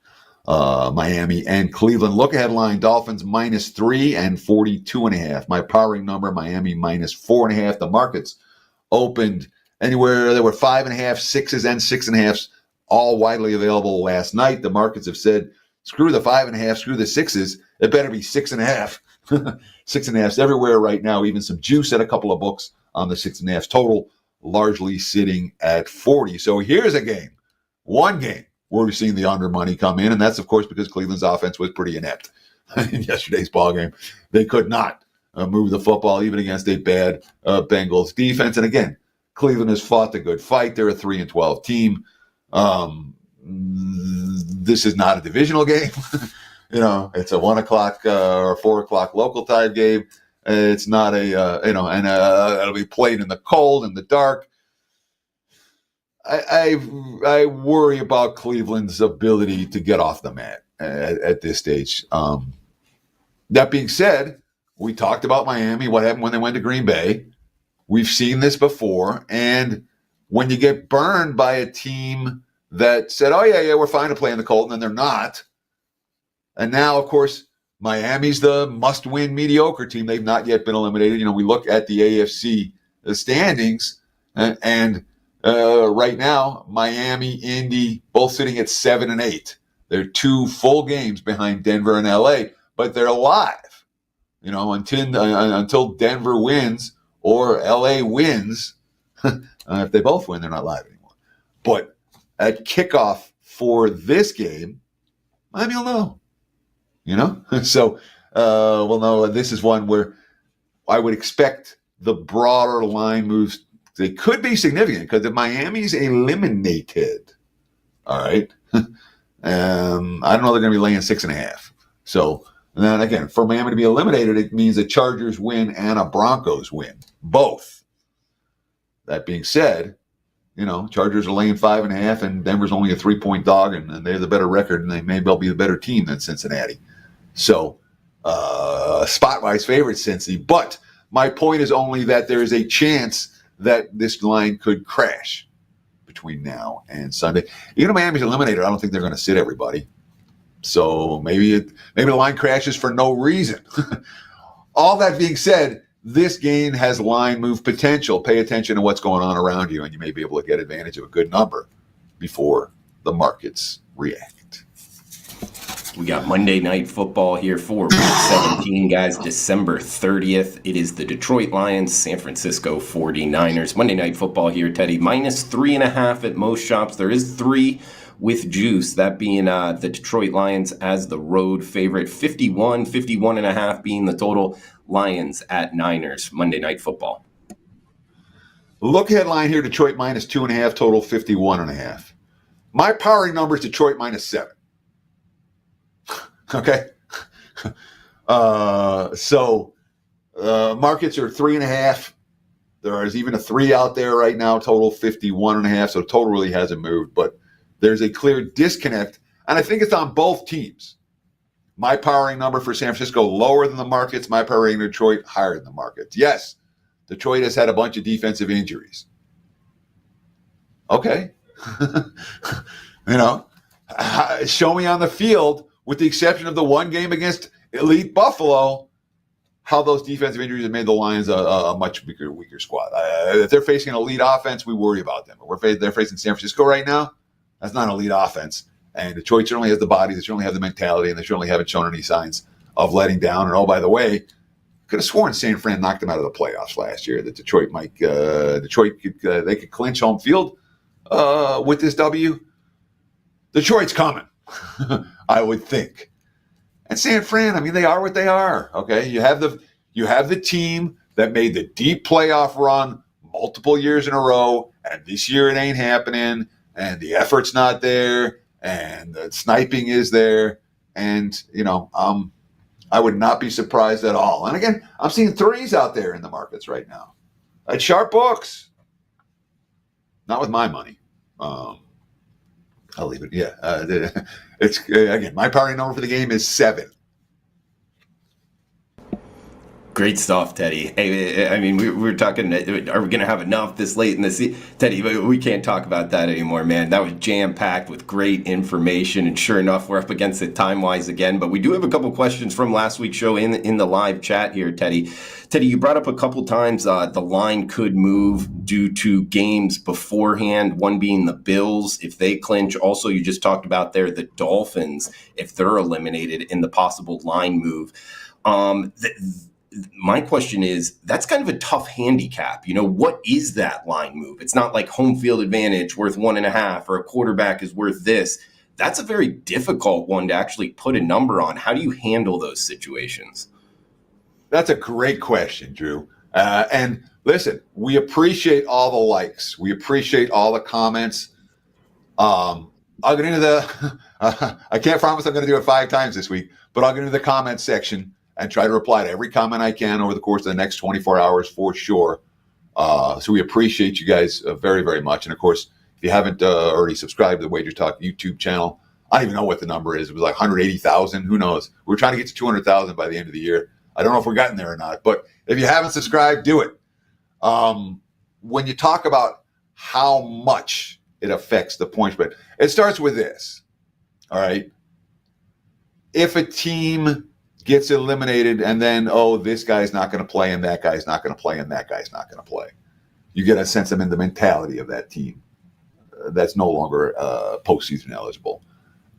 Miami and Cleveland. Look ahead line, Dolphins -3 and 42.5. My powering number, Miami -4.5. The markets opened anywhere. There were 5.5, 6s, and 6.5s, all widely available last night. The markets have said, screw the 5.5, screw the 6s. It better be 6.5. 6.5s everywhere right now. Even some juice at a couple of books on the 6.5 total, largely sitting at 40. So here's a game, one game where we've seen the under money come in, and that's of course because Cleveland's offense was pretty inept in yesterday's ball game. They could not move the football even against a bad Bengals defense. And again, Cleveland has fought the good fight. They're a 3-12 team. This is not a divisional game. It's a 1 o'clock or 4 o'clock local time game. It's not it'll be played in the cold and the dark. I worry about Cleveland's ability to get off the mat at this stage. That being said, we talked about Miami, what happened when they went to Green Bay. We've seen this before. And when you get burned by a team that said, oh, yeah, we're fine to play in the cold, and then they're not. And now, of course, Miami's the must-win mediocre team. They've not yet been eliminated. We look at the AFC standings, and right now, Miami, Indy, both sitting at 7 and 8. They're 2 full games behind Denver and LA, but they're alive. Until Denver wins or LA wins, if they both win, they're not live anymore. But at kickoff for this game, Miami will know. So we'll know. This is one where I would expect the broader line moves. They could be significant because if Miami's eliminated, all right, I don't know they're going to be laying 6.5. So then again, for Miami to be eliminated, it means a Chargers win and a Broncos win, both. That being said, Chargers are laying 5.5, and Denver's only a 3-point dog, and they have the better record, and they may well be the better team than Cincinnati. So spot-wise favorite Cincy, but my point is only that there is a chance that this line could crash between now and Sunday. Even if Miami's eliminated, I don't think they're going to sit everybody. So maybe the line crashes for no reason. All that being said, this game has line move potential. Pay attention to what's going on around you, and you may be able to get advantage of a good number before the markets react. We got Monday Night Football here for Week 17, guys, December 30th. It is the Detroit Lions, San Francisco 49ers. Monday Night Football here, Teddy, -3.5 at most shops. There is 3 with juice, that being the Detroit Lions as the road favorite. 51.5 being the total. Lions at Niners, Monday Night Football. Look headline here, Detroit -2.5, total 51.5. My powering number is Detroit -7. Okay. So markets are 3.5. There is even a 3 out there right now, total 51.5. So total really hasn't moved, but there's a clear disconnect. And I think it's on both teams. My powering number for San Francisco, lower than the markets. My powering in Detroit, higher than the markets. Yes, Detroit has had a bunch of defensive injuries. Okay. Show me on the field, with the exception of the one game against elite Buffalo, how those defensive injuries have made the Lions a much weaker squad. If they're facing an elite offense, we worry about them. But they're facing San Francisco right now. That's not an elite offense. And Detroit certainly has the body, they certainly have the mentality, and they certainly haven't shown any signs of letting down. And oh, by the way, could have sworn San Fran knocked them out of the playoffs last year. That Detroit could clinch home field with this W. Detroit's coming, I would think. And San Fran, they are what they are. Okay, you have the team that made the deep playoff run multiple years in a row, and this year it ain't happening, and the effort's not there. And the sniping is there. And, I would not be surprised at all. And again, I'm seeing 3s out there in the markets right now. At sharp books. Not with my money. I'll leave it. Yeah. It's again, my party number for the game is 7. Great stuff, Teddy. Hey, I mean, we're talking, are we going to have enough this late in the season? Teddy, we can't talk about that anymore, man. That was jam-packed with great information, and sure enough, we're up against it time-wise again, but we do have a couple questions from last week's show in the live chat here, Teddy. Teddy, you brought up a couple times the line could move due to games beforehand, one being the Bills, if they clinch. Also, you just talked about there the Dolphins, if they're eliminated in the possible line move. My question is, that's kind of a tough handicap. What is that line move? It's not like home field advantage worth 1.5 or a quarterback is worth this. That's a very difficult one to actually put a number on. How do you handle those situations? That's a great question, Drew. And listen, we appreciate all the likes. We appreciate all the comments. I'll get into the, I can't promise I'm going to do it 5 times this week, but I'll get into the comments section and try to reply to every comment I can over the course of the next 24 hours for sure. So we appreciate you guys very, very much. And of course, if you haven't already subscribed to the Wager Talk YouTube channel, I don't even know what the number is. It was like 180,000. Who knows? We're trying to get to 200,000 by the end of the year. I don't know if we're getting there or not, but if you haven't subscribed, do it. When you talk about how much it affects the point spread, it starts with this. All right. If a team gets eliminated and then, this guy's not going to play and that guy's not going to play and that guy's not going to play, you get a sense of the mentality of that team that's no longer postseason eligible.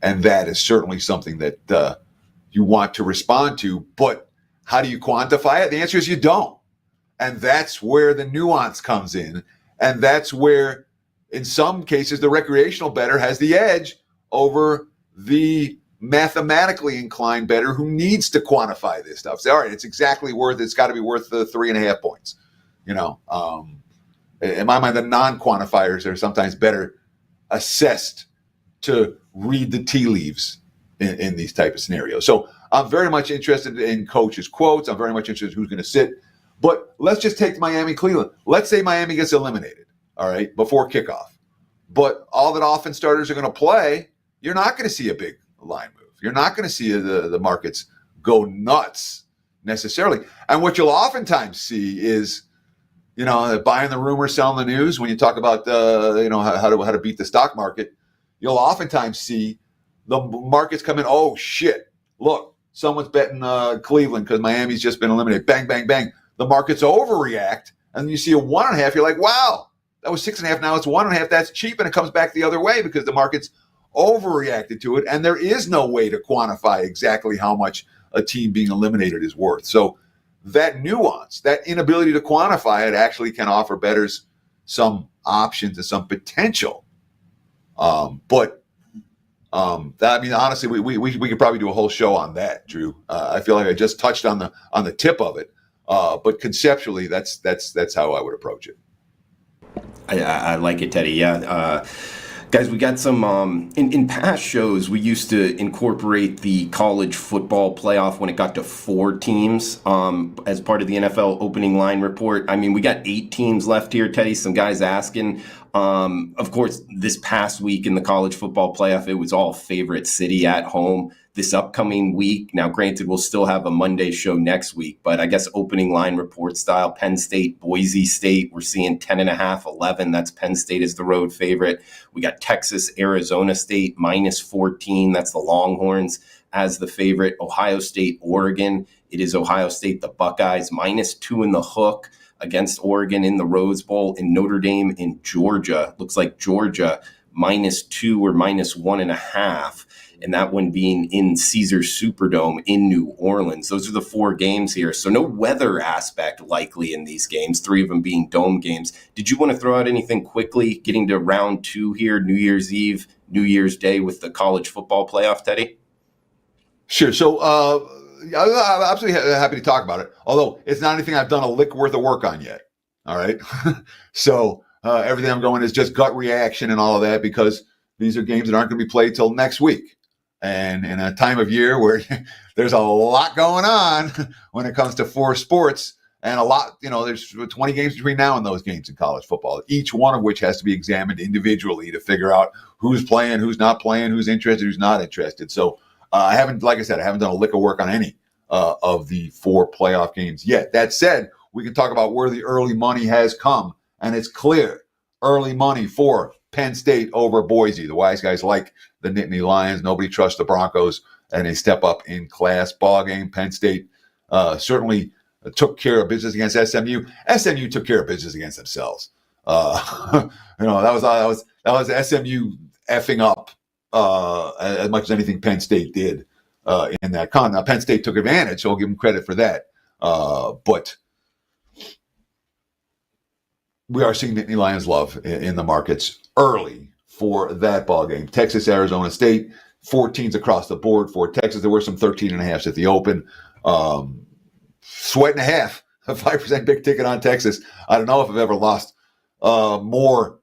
And that is certainly something that you want to respond to. But how do you quantify it? The answer is you don't. And that's where the nuance comes in. And that's where, in some cases, the recreational bettor has the edge over the mathematically inclined bettor who needs to quantify this stuff. Say, all right, it's got to be worth the 3.5 points. In my mind, the non-quantifiers are sometimes better assessed to read the tea leaves in these type of scenarios. So I'm very much interested in coaches' quotes. I'm very much interested in who's going to sit. But let's just take Miami-Cleveland. Let's say Miami gets eliminated, all right, before kickoff. But all that offense starters are going to play, you're not going to see a big line move. You're not going to see the markets go nuts necessarily. And what you'll oftentimes see is, buying the rumor, selling the news. When you talk about how to beat the stock market, you'll oftentimes see the markets come in. Oh shit! Look, someone's betting Cleveland because Miami's just been eliminated. Bang, bang, bang. The markets overreact, and you see a 1.5. You're like, wow, that was 6.5. Now it's 1.5. That's cheap, and it comes back the other way because the markets overreacted to it, and there is no way to quantify exactly how much a team being eliminated is worth. So that nuance, that inability to quantify it, actually can offer bettors some options and some potential. But honestly, we could probably do a whole show on that, Drew. I feel like I just touched on the tip of it, but conceptually, that's how I would approach it. I like it, Teddy. Yeah. Guys, we got some, in past shows, we used to incorporate the college football playoff when it got to 4 teams as part of the NFL opening line report. I mean, we got 8 teams left here, Teddy. Some guys asking. Of course, this past week in the college football playoff, it was all favorite city at home. This upcoming week, now granted, we'll still have a Monday show next week, but I guess opening line report style, Penn State, Boise State, we're seeing 10.5, 11. That's Penn State is the road favorite. We got Texas, Arizona State, -14. That's the Longhorns as the favorite. Ohio State, Oregon. It is Ohio State, the Buckeyes, -2 in the hook against Oregon in the Rose Bowl. And Notre Dame in Georgia. Looks like Georgia -2 or -1.5. And that one being in Caesars Superdome in New Orleans. Those are the 4 games here. So no weather aspect likely in these games, 3 of them being dome games. Did you want to throw out anything quickly, getting to round 2 here, New Year's Eve, New Year's Day with the college football playoff, Teddy? Sure. So I'm absolutely happy to talk about it, although it's not anything I've done a lick worth of work on yet. All right. So everything I'm going is just gut reaction and all of that, because these are games that aren't going to be played till next week. And in a time of year where there's a lot going on when it comes to 4 sports, And a lot, there's 20 games between now and those games in college football, each one of which has to be examined individually to figure out who's playing, who's not playing, who's interested, who's not interested. So I haven't done a lick of work on any of the 4 playoff games yet. That said, we can talk about where the early money has come, and it's clear. Early money for Penn State over Boise. The wise guys like the Nittany Lions. Nobody trusts the Broncos, and they step up in class. Ball game. Penn State certainly took care of business against SMU. SMU took care of business against themselves. That was SMU effing up as much as anything Penn State did in that con. Now Penn State took advantage, so I'll give them credit for that. But we are seeing Nittany Lions love in the markets early for that ball game. Texas, Arizona State, 14s across the board for Texas. There were some 13.5s at the open. Sweat and a half, a 5% big ticket on Texas. I don't know if I've ever lost more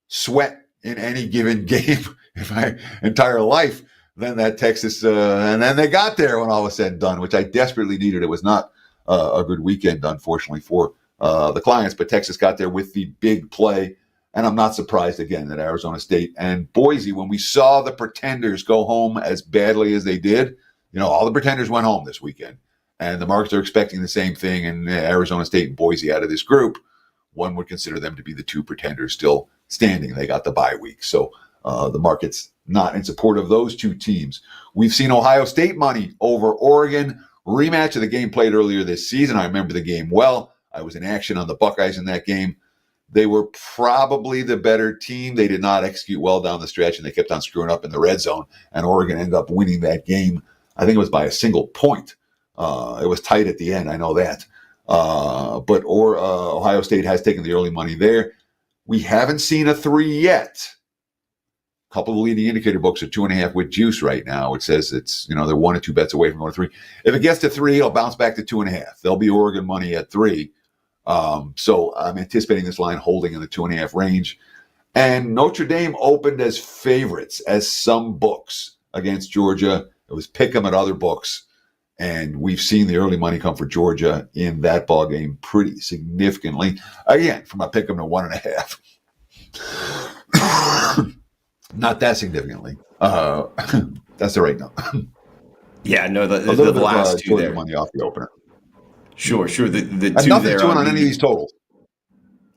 sweat in any given game in my entire life than that Texas. And then they got there when all was said and done, which I desperately needed. It was not a good weekend, unfortunately, for the clients, but Texas got there with the big play. And I'm not surprised, again, that Arizona State and Boise, when we saw the pretenders go home as badly as they did, all the pretenders went home this weekend. And the markets are expecting the same thing. And Arizona State and Boise out of this group, one would consider them to be the 2 pretenders still standing. They got the bye week. So the market's not in support of those 2 teams. We've seen Ohio State money over Oregon. Rematch of the game played earlier this season. I remember the game well. I was in action on the Buckeyes in that game. They were probably the better team. They did not execute well down the stretch, and they kept on screwing up in the red zone. And Oregon ended up winning that game. I think it was by a single point. It was tight at the end. I know that. But Ohio State has taken the early money there. We haven't seen a 3 yet. A couple of leading indicator books are 2.5 with juice right now. It says it's, they're 1 or 2 bets away from going to 3. If it gets to 3, it'll bounce back to 2.5. There'll be Oregon money at 3. So I'm anticipating this line holding in the 2.5 range. And Notre Dame opened as favorites as some books against Georgia. It was pick 'em at other books. And we've seen the early money come for Georgia in that ball game pretty significantly. Again, from a pick 'em to 1.5. Not that significantly. That's the right number. Yeah, no, the last 2 there. Money off the opener. Sure. The 2 nothing there on any of these totals.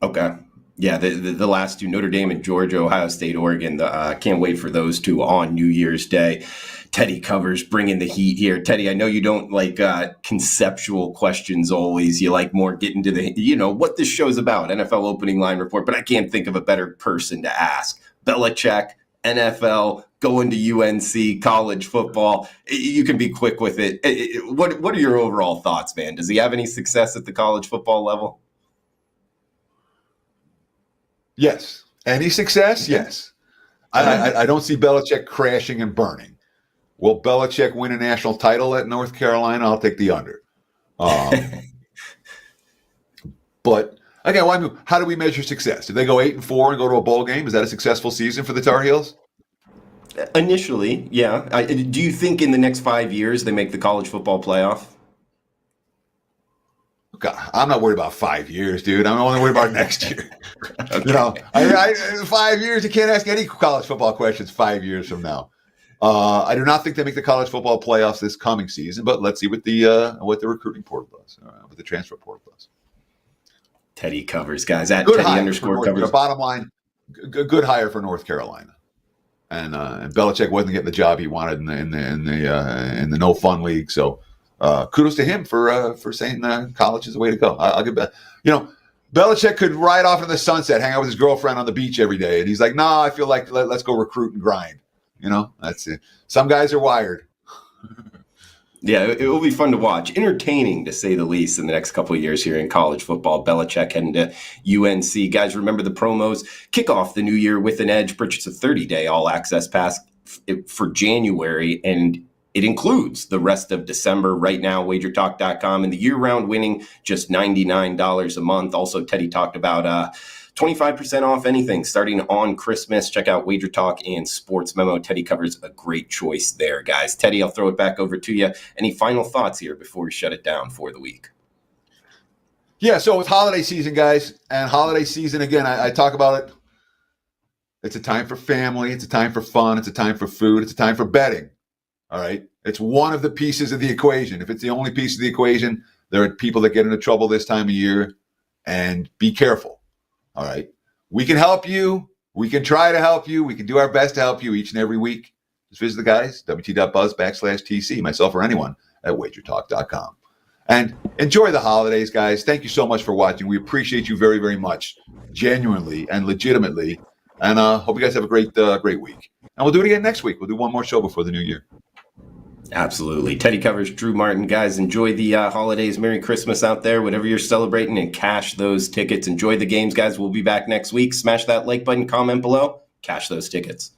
Okay. Yeah, the last 2, Notre Dame and Georgia, Ohio State, Oregon. Can't wait for those 2 on New Year's Day. Teddy covers, bringing the heat here. Teddy, I know you don't like conceptual questions always. You like more getting to the, what this show's about, NFL opening line report. But I can't think of a better person to ask. Belichick, NFL, going to UNC, college football. You can be quick with it. What are your overall thoughts, man? Does he have any success at the college football level? Yes. Any success? Yes. I don't see Belichick crashing and burning. Will Belichick win a national title at North Carolina? I'll take the under. But again, how do we measure success? Did they go 8-4 and go to a bowl game? Is that a successful season for the Tar Heels? Initially, yeah. Do you think in the next 5 years they make the college football playoff? God, I'm not worried about 5 years, dude. I'm only worried about next year. Okay. 5 years, you can't ask any college football questions 5 years from now. I do not think they make the college football playoffs this coming season, but let's see what the recruiting portal does, what the transfer portal does. Teddy covers, guys. At good Teddy _covers. Bottom line, good hire for North Carolina, and Belichick wasn't getting the job he wanted in the no fun league. So kudos to him for saying college is the way to go. I'll give that. Belichick could ride off in the sunset, hang out with his girlfriend on the beach every day, and he's like, "Nah, I feel like let's go recruit and grind." That's it. Some guys are wired. Yeah, it will be fun to watch. Entertaining, to say the least, in the next couple of years here in college football. Belichick heading to UNC. Guys, remember the promos. Kick off the new year with an edge. Purchase a 30-day all-access pass for January, and it includes the rest of December. Right now, wagertalk.com. And the year-round winning, just $99 a month. Also, Teddy talked about 25% off anything starting on Christmas. Check out Wager Talk and Sports Memo. Teddy covers a great choice there, guys. Teddy, I'll throw it back over to you. Any final thoughts here before we shut it down for the week? Yeah, so it's holiday season, guys. And holiday season, again, I talk about it. It's a time for family. It's a time for fun. It's a time for food. It's a time for betting. All right. It's one of the pieces of the equation. If it's the only piece of the equation, there are people that get into trouble this time of year. And be careful. All right. We can help you. We can try to help you. We can do our best to help you each and every week. Just visit the guys, wt.buzz/TC, myself or anyone at wagertalk.com. And enjoy the holidays, guys. Thank you so much for watching. We appreciate you very, very much, genuinely and legitimately. And hope you guys have a great week. And we'll do it again next week. We'll do one more show before the new year. Absolutely. Teddy covers Drew Martin. Guys, enjoy the holidays. Merry Christmas out there, whatever you're celebrating, and cash those tickets. Enjoy the games, guys. We'll be back next week. Smash that like button, comment below, cash those tickets.